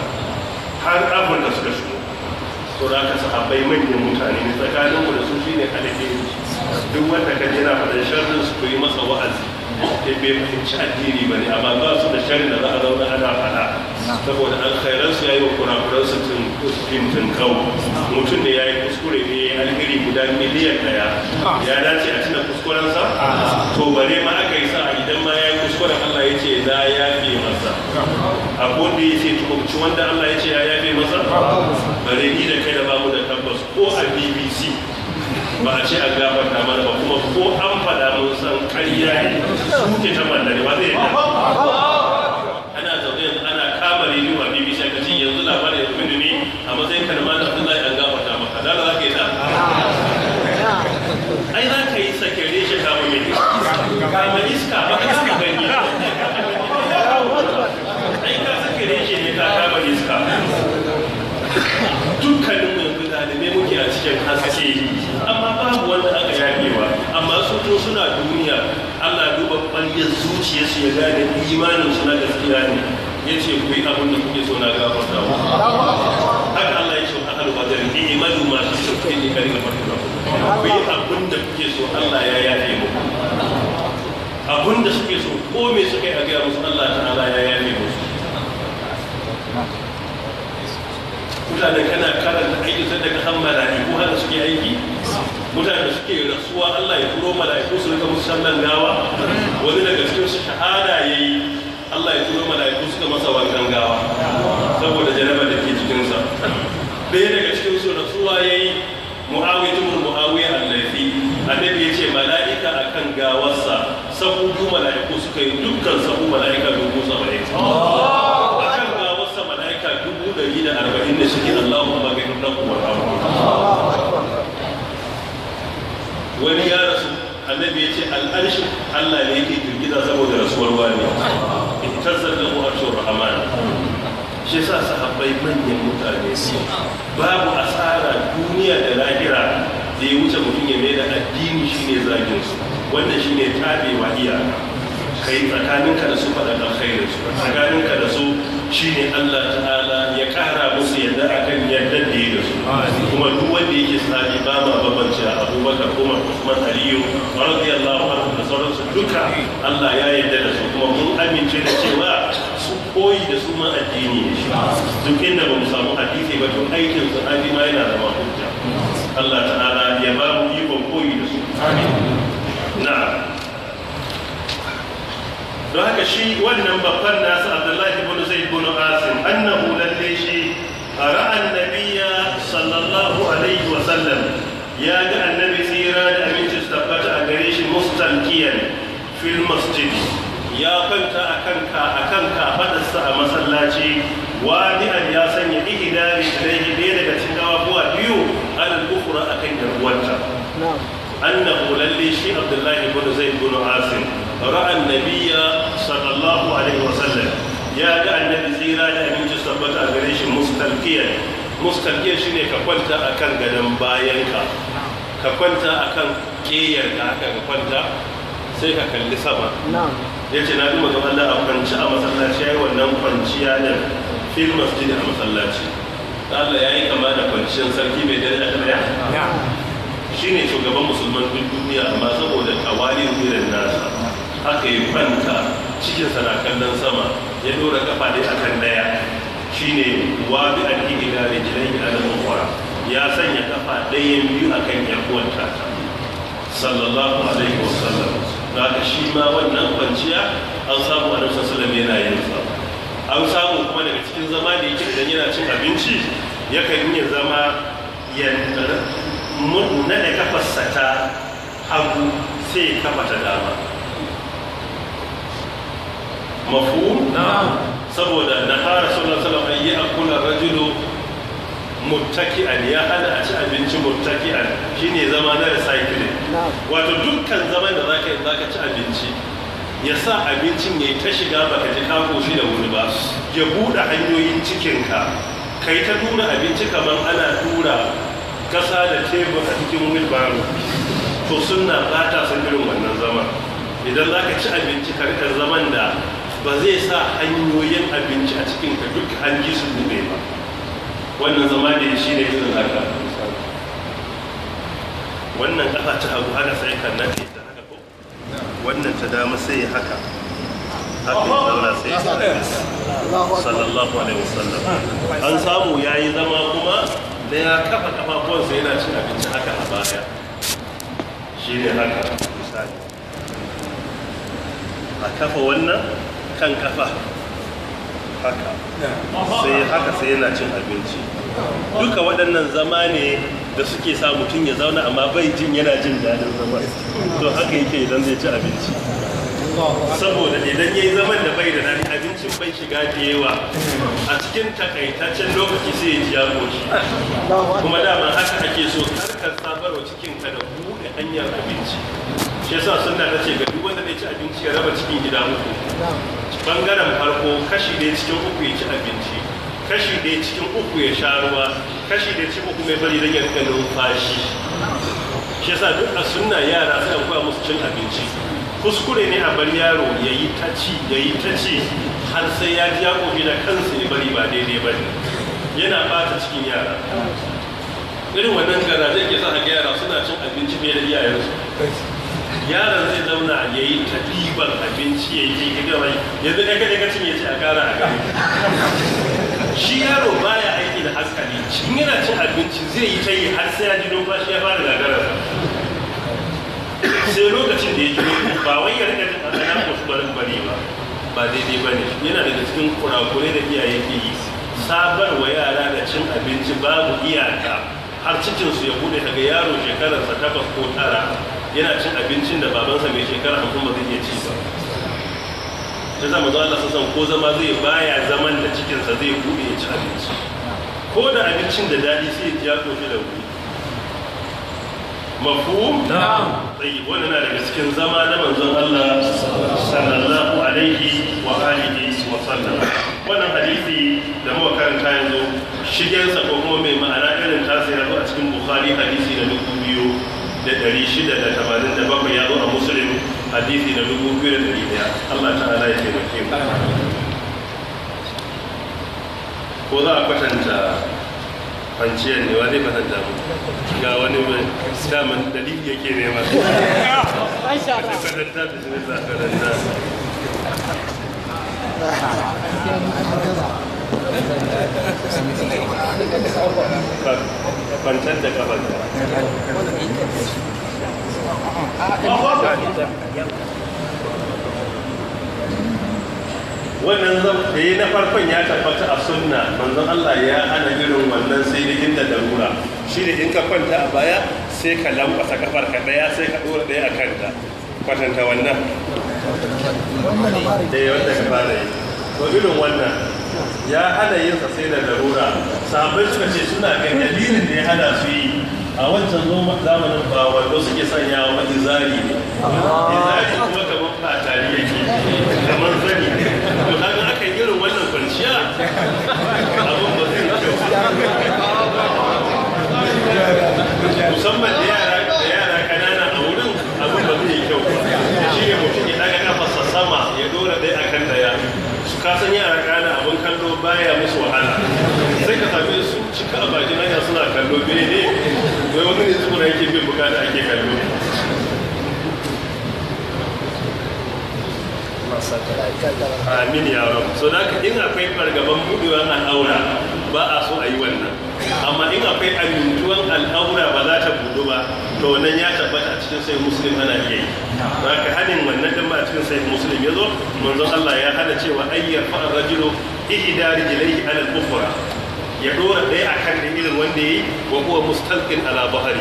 har Afirka suka shigo to da aka sahabbai manyan mutane ne tsakaninmu da su shine alheri duk wanda ka jira faɗin sharrin su ko yi masa wa'azi ya bai fahimci addini ba ne amma ba su da sharrin da za a zauna ana faɗa saboda alkhairansu ya yi wa kurakuransu tun kawo mutum ne ya yi kuskure ne ya yi alheri guda miliyan ɗaya ya dace a tuna kuskurensa to bare ma aka yi sa idan ma ya yi kuskuren Allah ya ce na yafe masa a kodin ya ce tukumci wanda Allah ya ce ya yafe masa bare ni da kai da bamu da tabbas ko a BBC ba a ce a gafarta mana ba kuma ko an faɗa mun san ƙarya ne suke ta mallare ba zai yi ana zaune ana kama rediyo a BBC ka ce yanzu labarin ya kuma ne a matsayin kalma da abin zai an gafarta maka da za ka yi ta ai za ka yi sakere shi kama iska ba ka saka gani ai ka sakere shi ne ka kama iska dukkanin yanzu dalibai muke a cikin haske amma babu wanda aka yafewa amma su to suna duniya Allah duba ɓangaren zuciyarsu ya gane imanin su na gaskiya ne ya ce ku yi abin da kuke so na gafarta wa haka Allah ya ce wa ahal badar ni imanu ma shi shirkin ne kari gafarta ku yi abin da kuke so Allah ya yafe mu abin da suke so ko me suka yi a gaya musu Allah ta'ala ya yafe musu mutane kana karanta aiki sai daga han mala'iku haka suke aiki mutane da suke rasuwa Allah ya turo mala'iku su rika musu sallan gawa wani daga cikin su shahada yayi Allah ya turo mala'iku suka masa wankan gawa saboda janaba da ke cikin sa ɗaya daga cikin su rasuwa yayi Muawiya ibn Muawiya al-Laythi annabi ya ce mala'ika akan gawarsa sabu mala'iku suka yi dukkan sabu mala'ika 70 140 da suke Allahumma baghfir lahu warhamhu wani ya rasu annabi ya ce al'arshi Allah ne yake girgiza saboda rasuwar wani tazzar da mu'ashur rahman shi yasa sahabbai manyan mutane su babu asara duniya da lahira da ya wuce mutum ya mai da addini shine zagin su wanda shine tabewa iyaka kai tsakaninka da su faɗa alkhairin su tsakaninka da su shine Allah ta'ala ya ƙara musu yadda akan yadda da ya da su kuma duk wanda yake sahabi ba ma babanci a Abubakar Umar Usman Aliyu radiyallahu anhu da sauransu duka Allah ya yadda da su kuma mun amince da cewa su koyi da su ma addini ne shi duk inda ba mu samu hadisi ba to aikin sahabi ma yana zama hujja Allah ta'ala ya ba mu ikon koyi da su amin na'am don haka shi wannan babban nasu Abdullahi ibn Zaid ibn Asim annahu lalle shi ra'a annabiyya sallallahu alaihi wa sallam ya ga annabi tsira da aminci su tabbata a gare shi mustalkiyan fil masjid ya kwanta akan kafadarsa a masallaci wadi'an ya sanya ihdari ilayhi ɗaya daga cikin abubuwa biyu al-ukhra akan yarwanta annahu lalle shi Abdullahi ibn Zaid ibn Asim ra'a annabiyya sallallahu alaihi wa sallam ya ga annabi tsira da aminci su tabbata a gare shi mustalkiyan shine ka kwanta akan gadon bayanka ka kwanta akan ƙeyarka haka ka kwanta sai ka kalli sama ya ce na duma gaban Allah a kwanci a masallaci ya yi wannan kwanciya da fil masjid a masallaci Allah ya yi kama da kwanciyar sarki mai dare a daya shi ne shugaban musulman duk duniya amma saboda kawali irin nasa aka yi kwanta cikinsa na kallon sama ya dora kafa dai akan daya shine wa bi alhidi da rijlai al-ukhra ya sanya kafa ɗayan biyu akan yarwanta sallallahu alaihi wasallam da shi ma wannan kwanciya an samu annabi sallallahu alaihi yana yin sa an samu kuma daga cikin zama da yake idan yana cin abinci yakan yi zama ya nada kafarsa ta hagu sai kafa ta dama mafhum saboda na fara sallallahu alaihi wasallam ayi akula rajulu muttaki'an ya hana a ci abinci muttaki'an shine zama na recycling wato dukkan zaman da zaka ci abinci ya sa abincin yayi ta shiga baka ji ka koshi da wuri ba ya bude hanyoyin cikinka kai ta dura abinci kamar ana dura kasa da tebur a cikin wheelbarrow to sunna ba ta san irin wannan zaman idan zaka ci abinci ka rika zaman da ba zai sa hanyoyin abinci a cikinka duk hanji su bude ba wannan zama da shi ne irin haka wannan kafa ta hagu haka sai kan nade ta haka ko wannan ta dama sai haka haka zauna sai sallallahu alaihi wasallam an samu yayi zama kuma da ya kafa kafafuwansa yana cin abinci haka a baya shi ne haka misali a kafa wannan kan kafa haka sai yana cin abinci duka waɗannan zama ne da suke sa mutum ya zauna amma bai jin yana jin daɗin zama to haka yake idan zai ci abinci saboda idan ya yi zaman da bai da daɗi abincin bai shiga da yawa a cikin takaitaccen lokaci sai ya ji ya goshi kuma dama haka ake so karkar sabarwa cikinka da buɗe hanyar abinci shi yasa sunna ta ce ga duk wanda zai ci abinci ya raba cikin gida uku bangaren farko kashi ɗaya cikin uku ya ci abinci kashi ɗaya cikin uku ya sha ruwa kashi ɗaya cikin uku mai bari don ya rika numfashi shi yasa duk a sunna yara sai an koya musu cin abinci kuskure ne a bar yaro ya yi ta ci har sai ya ji ya kofi da kansa ya bari ba daidai ba ne yana bata cikin yara irin wannan garaje ke sa ga yara suna cin abinci fiye da iyayensu yaron zai zauna ya yi ta ɗiban abinci ya yi gaba yanzu ɗaya kaɗai cinye ce a ƙara a gaba shi yaro baya aiki da haskali in yana cin abinci zai yi ta yi har sai ya ji numfashi ya fara gagarar sai lokacin da ya ji ba wai ya rika jin ana ko su barin bari ba daidai ba ne yana daga cikin kurakurai da iyaye ke yi sabar wa yara da cin abinci babu iyaka har cikinsu ya bude daga yaro shekararsa 8 ko 9 yana cin abincin da babansa mai shekara 50 ba zai iya ci ba ta zama zuwa Allah sassan ko zama zai baya zaman da cikinsa zai bude ya ci abinci ko da abincin da daɗi sai ya koshi da wuri mafhum tsayi wannan na daga cikin zama na manzon Allah sallallahu alaihi wa alihi wa sallam wannan hadisi da muka karanta yanzu shigensa ko kuma mai ma'ana irin tasa ya zo a cikin Bukhari hadisi na 2687 ya zo a Muslim hadisi na 2100 Allah ta'ala ya taimake mu ko za a kwatanta kwanciyar ne wa zai kwatanta mu ga wani mai daman dalili yake nema kwatanta da shi ne za a kwatanta kwantar da kafarka. Wannan da yi na farkon ya tabbata a sunna, manzon Allah ya hana irin wannan sai da inda darura. Shi ne in ka kwanta a baya sai ka lambasa kafar ka daya sai ka dora daya a kanta. Kwatanta wannan da ya wanda ka fara yi. To irin wannan ya hana yin sa sai da darura. Sahabbai suka ce suna ga dalilin da ya hana su yi a wancan zamanin ba wanda suke sanya wa izari ne. Izari kuma kamar fatari yake kamar zani. To kaga aka yi irin wannan kwanciya abin ba zai kyau. Musamman da yara kanana a wurin abin ba zai kyau ba. Shi ne mutum ya daga kafarsa sama ya dora ɗaya akan daya. Ka san yara kana abin kallo baya musu wahala. Sai ka same su cika a bakin hanya suna kallo bene ne wai wani ne zuwa yake bin bukata ake kallo. Amin ya rabu. So da in akwai fargaban buɗewar al'aura ba a so a yi wannan. Amma in akwai amintuwan al'aura ba za ta buɗu ba, to wannan ya tabbata a cikin sai muslim ana iya yi. Za ka hanin wannan din ba a cikin sai muslim ya zo, manzon Allah ya hana cewa ayyar fa'ar rajulu ihda rijlaihi ala al-ukhra. Ya dora ɗaya akan da irin wanda yayi wa huwa mustalqin ala bahri.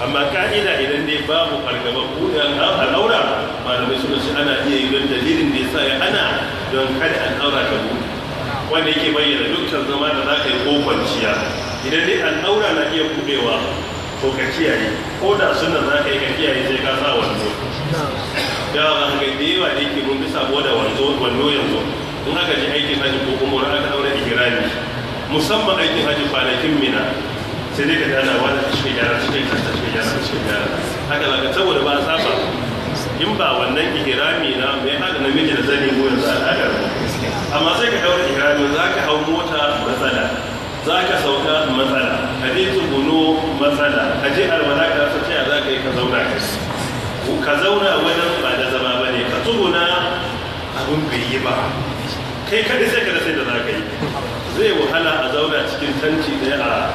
Amma ka'ida idan dai babu fargaba buɗe al'aura, malamai suna ce ana iya yi don dalilin da ya sa ya ana don kada al'aura ta buɗe. Wanda yake bayyana dukkan zama da za ka yi ko kwanciya. Idan dai al'aura na iya buɗewa, to ka kiyaye. Ko da suna za ka yi ka kiyaye sai ka sa wando. Yawa ga da yawa da yake mun bisa da wando yanzu. In aka je aikin hajji ko kuma aka daura ihrami, musamman aikin hajji kwanakin mina, sai dai ka dana wani cikin gyara cikin gyara haka zaka saboda ba a saba in ba wannan ihrami na mai hada namiji da zani ko yanzu al'ada amma sai ka daura ihrami za ka hau mota matsala, za ka sauka matsala, ka je tsuguno matsala, ka je alwala ka rasa cewa za ka yi ka zauna wajen ba da zama ba ne, ka tsuguna abin bai yi ba kai kaɗai sai ka rasa da za ka yi. Zai wahala a zauna cikin tanti ɗaya a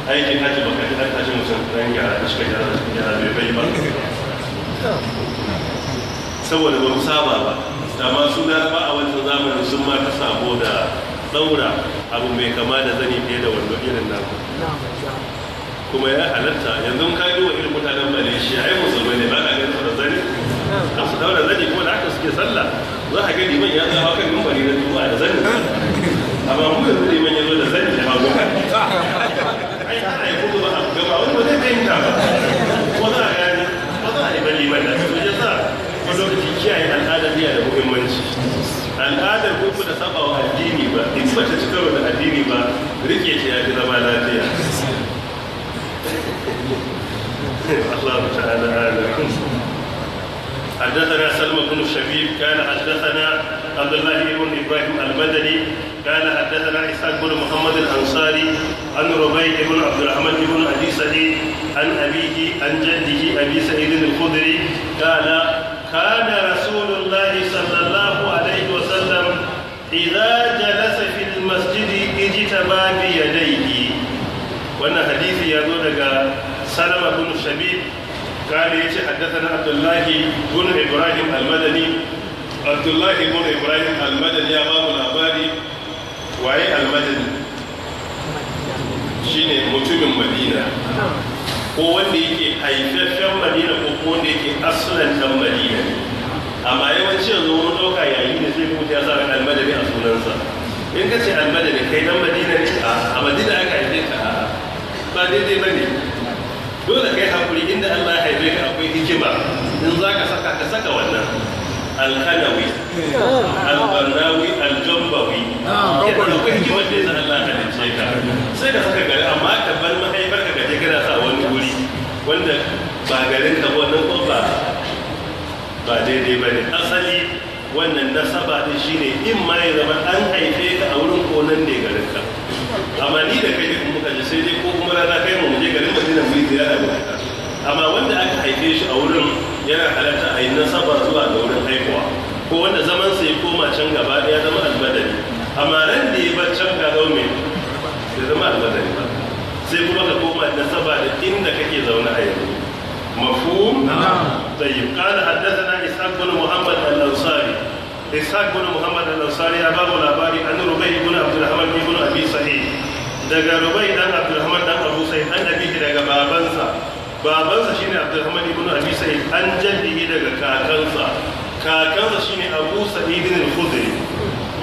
aikin hajji baka ji an tashi mutum ɗan gyara da cikin gyara bai bai ba saboda ba mu saba ba. Amma su ba a wancan zamanin sun ma ta sabo da ɗaura abu mai kama da zani fiye da wando irin nan kuma ya halatta. Yanzu ka yi wa irin mutanen Malaysia ai musulmai ne ba ka gani da zani an su daura zani kuma da haka suke sallah za a gani man ya zama kan gumbari na juma'a da zani amma mu yanzu liman ya zo da zani da hagu ai ana yi kuma ba a gaba wani wajen fahimta ba ko za a gani ko za a yi bali man da su ya sa wani lokaci kiyaye al'adar biya da muhimmanci. Al'adar ko da saba wa addini ba in ba ta ci karo da addini ba rike ce ya fi zama lafiya. الله تعالى أعلم. حدثنا سلمى بن شبيب كان حدثنا عبد الله بن إبراهيم المدني كان حدثنا إسحاق بن محمد الأنصاري عن ربيع بن عبد الرحمن بن أبي سعيد عن أبيه عن جده أبي سعيد الخدري قال كان رسول الله صلى الله عليه وسلم إذا جلس في المسجد اجتبى بيديه. وأن حديث يقول سلمة بن شبيب قال يجي حدثنا عبد الله بن إبراهيم المدني. عبد الله بن إبراهيم المدني يا باب الأباري وعي المدني شيني متوم مدينة ko wanda yake haifaffen Madina ko wanda yake asalin dan Madina. Amma yawanci yanzu mun ɗauka yayi ne sai kuma ya sa al-Madani a sunansa. In ka ce al-Madani kai dan Madina ne a Madina aka haife ka ba daidai bane. Dole kai hakuri inda Allah ya haife ka akwai hikima in za ka saka wannan alkanawi albarnawi aljambawi yadda akwai hikimar da ya Allah ya halice ka sai ka saka gari amma ka bar mahaifar ka gaje kana sa wani wuri wanda ba garin ka wannan ko ba daidai ba ne. Asali wannan nasaba din shine in ma ya zama an haife ka a wurin ko nan ne garin ka. Amma ni da kai in muka ji sai dai ko kuma rana kai mu je garin Madina mu yi ziyara da kai. Amma wanda aka haife shi a wurin yana halatta a yi nasaba zuwa ga wurin haihuwa ko wanda zaman sa ya koma can gaba ɗaya zama almadani, amma ran da ya bar can ka zo mai ya zama almadani ba, sai kuma ka koma nasaba da inda kake zaune a yanzu. مفهوم؟ نعم. طيب قال حدثنا إسحاق بن محمد الأنصاري. إسحاق بن محمد الأنصاري أباب الأباري أن ربيع بن عبد الرحمن بن أبي سعيد. دقا ربيع بن عبد الرحمن بن أبو سعيد أن أبيه دقا بابنسا شيني عبد الرحمن بن أبي سعيد أن جده دقا كاكنسا شيني أبو سعيد الخدري.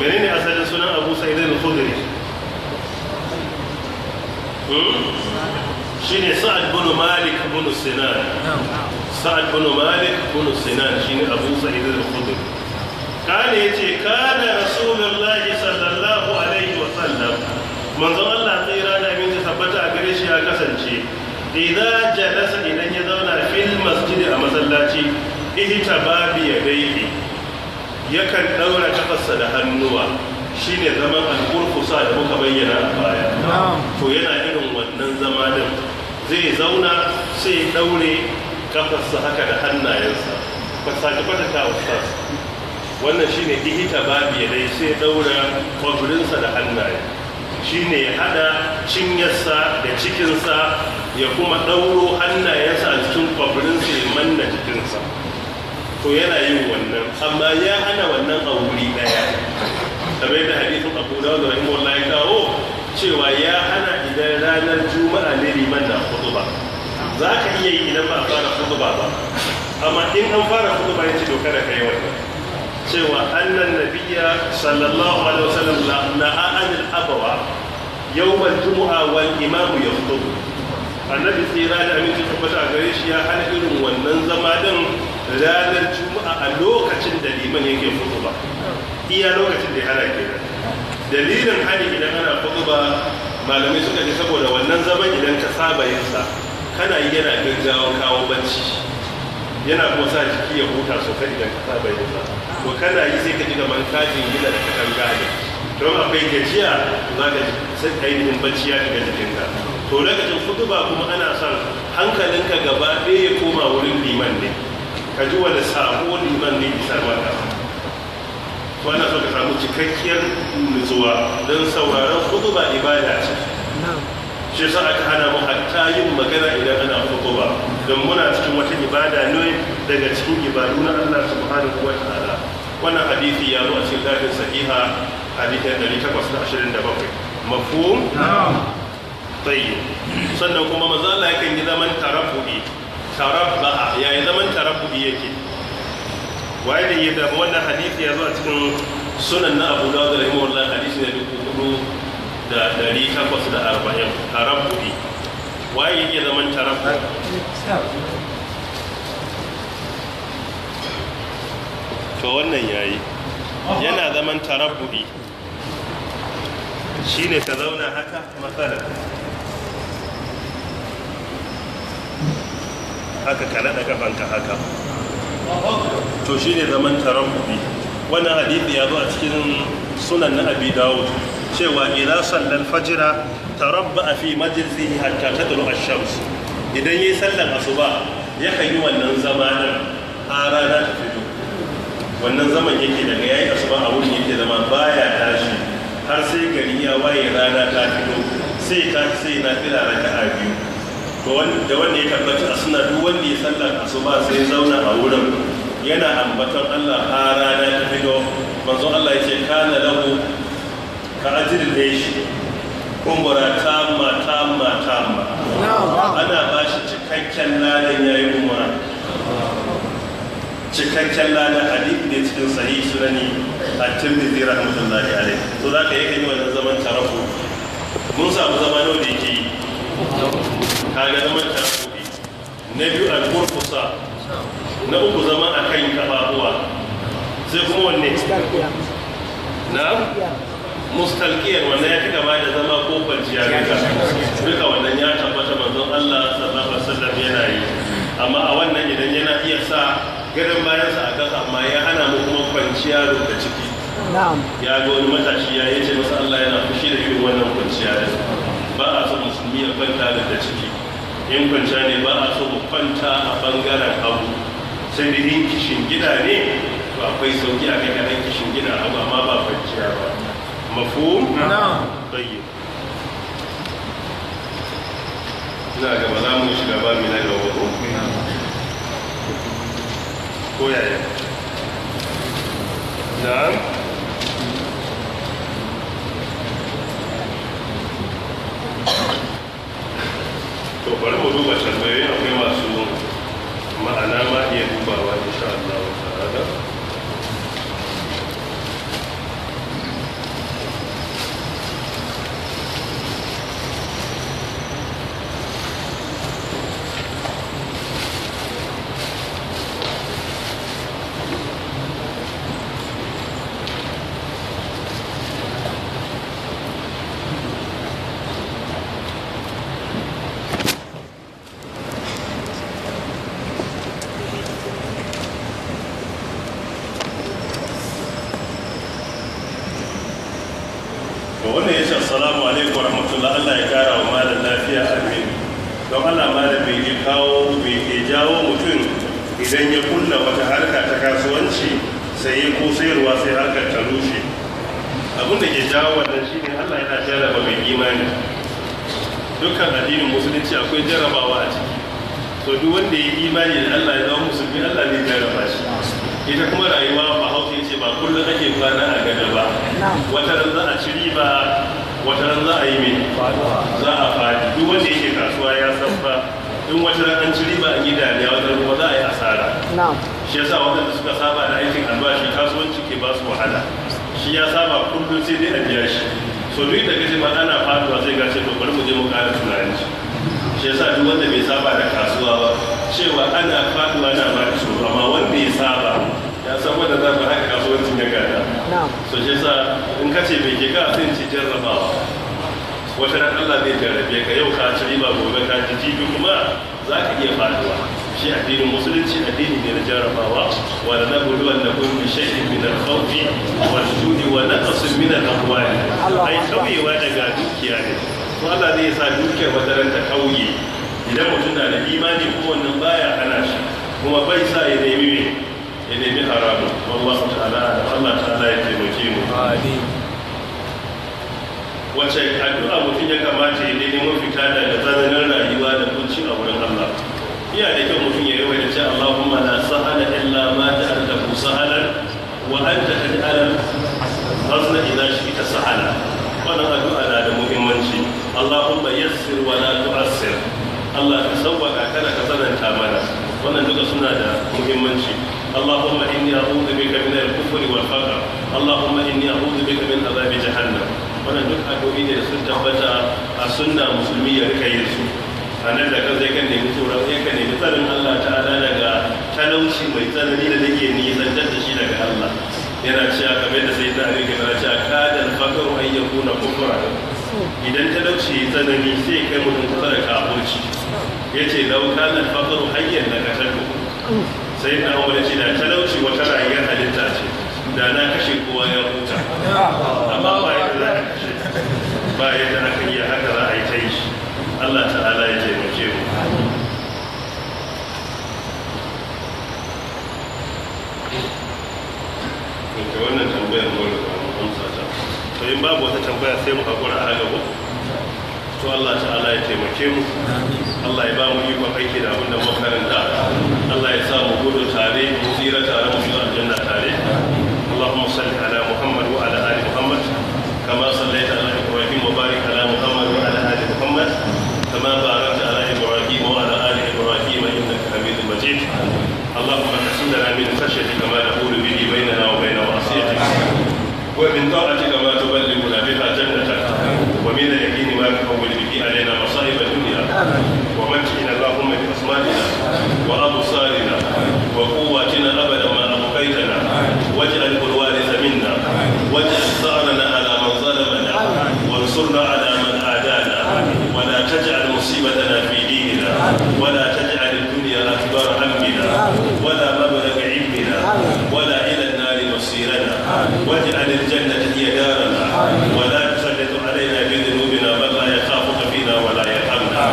منين أسأل سنة أبو سعيد الخدري؟ shine sa'ad bin malik bin sinan. Sa'ad bin malik bin sinan shine abu sa'id al-khudri. kana yace kana rasulullahi sallallahu alaihi wa sallam, manzon Allah tsira da aminci tabbata a gare shi ya kasance idan jalasa idan ya zauna fil masjid a masallaci ihtababi yadayhi, yakan daura kafarsa da hannuwa, shine zaman al-qurfusa da muka bayyana a baya. To yana irin wannan zama din, zai zauna sai daure kafarsa haka da hannayensa. Fasaji kwatanta ustaz, wannan shine ihtababi dai, sai daura kwaburinsa da hannaye, shine ya hada cinyarsa da cikinsa ya kuma dauro hannayensa a cikin kwaburinsa ya manna cikinsa. To yana yin wannan, amma ya hana wannan a wuri daya, kamar da hadisin Abu Dawud rahimahullah ya kawo cewa ya hana idan ranar juma'a ne liman na khutba. Za ka iya yi idan ba a fara khutba ba, amma in an fara khutba ya ce to kada ka yi wannan, cewa annan nabiyya sallallahu alaihi wasallam naha anil abawa yawmal jumu'a wal imamu yakhutubu. Annabi tsira da aminci tabbata a gare shi ya hana irin wannan zama din ranar juma'a a lokacin da liman yake khutba, iya lokacin da ya hana kenan. Dalilin hali idan ana khutba, malamai suka ce saboda wannan zaman idan ka saba yin sa kana yi yana gaggawa kawo bacci, yana kuma sa jiki ya huta sosai idan ka saba yin sa. To kana yi sai ka ji kamar kajin gina da ka kanga ne, don akwai gajiya za ka sai ainihin bacci ya shiga jikinka. To lokacin khutba kuma ana son hankalinka gaba ɗaya ya koma wurin liman ne, ka ji wani sako liman ne isar maka. Wannan so ka samu cikakkiyar nutsuwa, don sauraron khutba ibada ce. Shi yasa aka hana mu hatta yin magana idan ana khutba, don muna cikin wata ibada ne daga cikin ibadu na Allah subhanahu wa ta'ala. Wannan hadisi ya zo a cikin lafiyar sahiha hadisin 827. Mafhum? Na'am. Tayyib. Sannan kuma manzo Allah yakan yi zaman tarabbu'i. Tarabba'a, yayi zaman tarabbu'i yake. Waye da yadda wannan hadisi ya zo a cikin sunan na Abu Dawud rahimahullah, hadisi ne 4840. Tarabbu'i. Waye yake zaman tarabbu'i? To wannan yayi. Yana zaman tarabbu'i. Shine ka zauna haka matsalar. Haka ka naɗa gabanka haka, to shi ne zaman tarabbu'i. Wannan hadithi ya zo a cikin sunan na Abi Dawud cewa idan sallar fajira tarabba'a fi majlisihi hatta tadlu ash-shams. Idan yayi sallar asuba yakan yi wannan zamanin har rana ta fito. Wannan zaman yake daga yayi asuba a wurin yake zama baya tashi har sai gari ya waye rana ta fito, sai ta sai na fila raka'a biyu. To da wanda ya tabbata a suna duk wanda ya sallar asuba sai zauna a wurin yana ambaton Allah har rana ta fito, manzo Allah yace kana lahu ka ajril aishi umra tamma. Ana bashi cikakken ladan yayi umra, cikakken ladan. Hadisi ne cikin sahih sunani at-Tirmidhi rahmatullahi alayhi. To zaka yake yi wannan zaman tarafu. Mun samu zama nawa da yake yi? Kaga zaman tarabbu'i. Na biyu al-qurfusa, na uku zama akan kafafuwa, sai kuma wanne? Na mustalqiyan, wannan ya fi gaba da zama ko kwanciya duka wannan ya tabbata manzon Allah sallallahu alaihi wasallam yana yi. Amma a wannan idan yana iya sa gadon bayansa a kasa, amma ya hana mu kuma kwanciya da ciki. Ya ga wani matashi ya yace masa Allah yana fushi da irin wannan kwanciya da ba a so musulmi ya kwanta da ciki. In kwanta ne ba a so mu kwanta a bangaren hagu, sai da yin kishin gida ne, to akwai sauki a kai kaɗan kishin gida abu amma ba kwanciya ba. Mafhum? Tayyib. Ina gaba za mu shiga babu na gaba ko yaya? Na'am. To bari mu duba tambayoyi, akwai masu ma'ana ma iya dubawa insha Allah ta'ala. Wannan ya ce assalamu alaikum wa rahmatullah, Allah ya kara wa malam lafiya, amin. Don Allah malam bai ke jawo mutum idan ya kulla wata harka ta kasuwanci saye ko sayarwa sai harkar ta rushe. Abin da ke jawo wannan shine Allah yana jarraba mai imani. Dukkan addinin musulunci akwai jarrabawa a ciki. So duk wanda ya yi imani da Allah ya zama musulmi, Allah zai jarraba shi. Ita kuma rayuwa ba hausa ce ba kullum ake kwana a gada ba. Wata ran za a ci riba, wata ran za a yi mai za a fadi. Duk wanda yake kasuwa ya san ba, in wata ran an ci riba an yi dariya, wata ran kuma za a yi asara. Shi yasa waɗanda suka saba da aikin albashi kasuwanci ke ba su wahala. Shi ya saba kullum sai dai a biya shi. So duk da kace ba ana faduwa zai gace to bari mu je mu ƙara tunani. Shi yasa duk wanda bai saba da kasuwa ba, cewa ana faduwa na ba shi, amma wanda ya saba ya san wanda za ka haka kasuwancin ya gada. So shi yasa in ka ce bai ke ka sai ci jarrabawa. Wata ran Allah zai jarrabe ka, yau ka ci riba, gobe ka ci jibi kuma za ka iya faduwa. Shi addinin musulunci addini ne na jarrabawa. Wa la nabluwannakum bi shay'in min al-khawfi wal-ju'i wa naqsin min al-amwali. Ai kauyewa daga dukiya ne. To Allah zai sa dukiyar wataran ta kauye. Idan mutum na da imani ko wannan baya hana shi, kuma bai sa ya nemi haramun. Wallahu ta'ala, Allah ta'ala ya taimake mu. Wace addu'a mutum ya kamata ya nemi mafita daga tsananin rayuwa da kunci a wurin Allah? Iya da kyau mutum ya yawaita ce Allahumma la sahala illa ma ja'altahu sahalan wa anta taj'al hazna idza shi'ta sahala. Wannan addu'a na da muhimmanci. Allahumma yassir wa la tu'assir. Allah ka sauwaka kada ka tsananta mana. Wannan duka suna da muhimmanci. Allahumma inni a'udhu bika min al-kufri wal faqr. Allahumma inni a'udhu bika min adhabi jahannam. Wannan duk addu'o'i ne da sun tabbata a sunna musulmi ya rika yin su. Anan da kan zai kan nemi tsoron ya kan nemi tsarin Allah ta'ala daga talauci mai tsanani da nake nisantar da shi daga Allah. Yana cewa kamar da sai ta rike yana cewa kadal faqru an yakuna kufra. Idan talauci tsanani sai kai mutum kusa da kafirci. Yace law kana al-faqru hayyan la qatalu. Sai na Umar ce da talauci wata rayuwar halitta ce. Da na kashe kowa ya huta. Amma ba yadda za a kashe. Ba yadda aka yi haka za a yi ta yi. Allah ta'ala ya taimake mu. Ke wannan tambayar mu da mu amsa ta. To in babu wata tambaya sai mu hakura a haka ko? To Allah ta'ala ya taimake mu. Allah ya ba mu ikon aiki da abin da muka karanta. Allah ya sa mu gudu tare, mu tsira tare, mu shiga aljanna tare. Allahumma salli ala Muhammad wa ala ali Muhammad kama sallaita ala Ibrahim wa barik ala Muhammad wa ala ali Muhammad kama barakta ala Ibrahim wa ala ali Ibrahim innaka Hamidum Majid. Allahumma qsim lana min khashyatika ma nahulu bihi bainana wa bain ma'siyatik wa min ta'atika ma tuballighuna biha jannatak wa min al-yaqini ma tuhawwil bihi alayna masa'ib ad-dunya wa mat'ina Allahumma bi asma'ina wa absarina wa quwwatina abada ma abqaytana waj'al al-waritha minna waj'al tha'rana ala man zalamana wansurna ala man adana wa la taj'al musibatana fi dinina wa la taj'al ad-dunya akbar hammina wa la mablagha ilmina wa la ila an-nar masirana waj'al al-jannata hiya darana wa la tusallit alayna bi dhunubina man la yakhafuka fina wa la yarhamna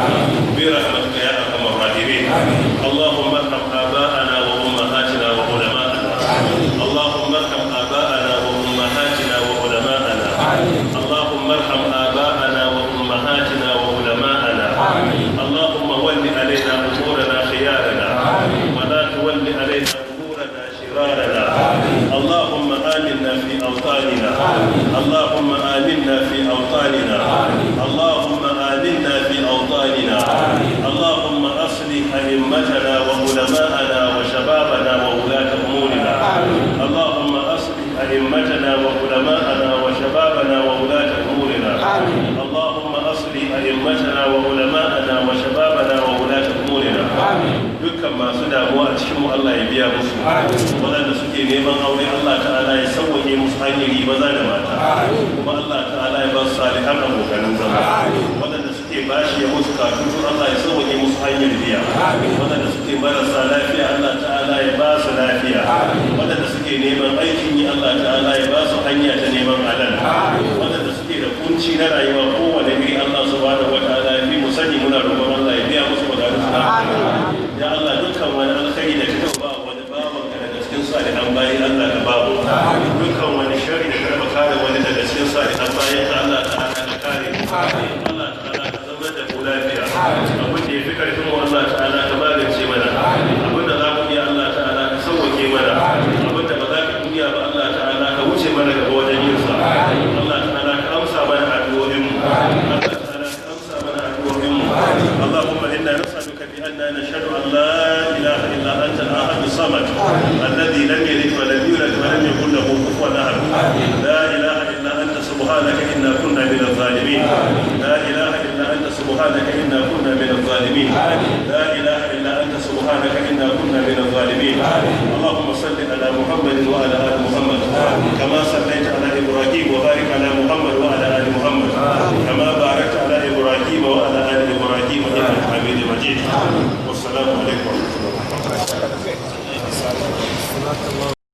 bi rahmatika ya arhamar rahimin. Allahumma arham aba'ana wa ummahatina wa ulama'ana. أصلح أئمتنا وعلماءنا وشبابنا وولاة أمورنا. اللهم أصلح أئمتنا وعلماءنا وشبابنا وولاة أمورنا. اللهم أصلح أئمتنا وعلماءنا وشبابنا وولاة أمورنا. dukkan masu damuwa a cikin mu Allah ya biya musu, waɗanda suke neman aure Allah ta'ala ya sauwaƙe musu hanyar maza da mata, kuma Allah ta'ala ya ba su salihan abokanin zama, waɗanda suke bashi ya musu kafin Allah ya sauwaƙe musu hanyar biya, waɗanda suke marasa lafiya Allah ta'ala ya ba su lafiya, waɗanda suke neman aikin yi Allah ta'ala ya ba su hanya ta neman halal, waɗanda suke da kunci na rayuwa kowane iri Allah subhanahu wa ta'ala ya fi mu sani, muna roƙon Allah ya biya musu bukatun su. Ya Allah, dukkan wani alkhairi da kika ba wani bawan ka daga cikin salihan bayi Allah ka babu, dukkan wani shari da karba kare wani daga cikin salihan bayi Allah ta'ala ka kare, Allah ta'ala ka zama da mu lafiya, abin da ya fi karfin mu Allah ta'ala ka magance mana, abin da za mu iya Allah ta'ala ka sauwake mana, abin da ba za ka iya ba Allah ta'ala ka wuce mana gaba wajen yin sa, Allah ta'ala ka amsa mana addu'o'in mu, Allah ta'ala ka amsa mana addu'o'in mu. Allahumma inna nas'aluka bi anna nashhadu an la ilaha illa anta al-ahad as-samad alladhi lam yalid wa lam yulad wa lam yakul lahu kufuwan ahad. La ilaha illa anta subhanaka inna kunna min adh-dhalimin. La ilaha illa anta subhanaka inna kunna min adh-dhalimin. La ilaha illa anta subhanaka inna kunna min adh-dhalimin. Allahumma salli ala Muhammad wa ala ali Muhammad kama sallaita ala Ibrahim wa barik ala Muhammad wa ala ali Muhammad kama barakta ala Ibrahim wa ala ali Ibrahim innaka Hamidum Majid. Wassalamu alaikum wa rahmatullahi wa barakatuh.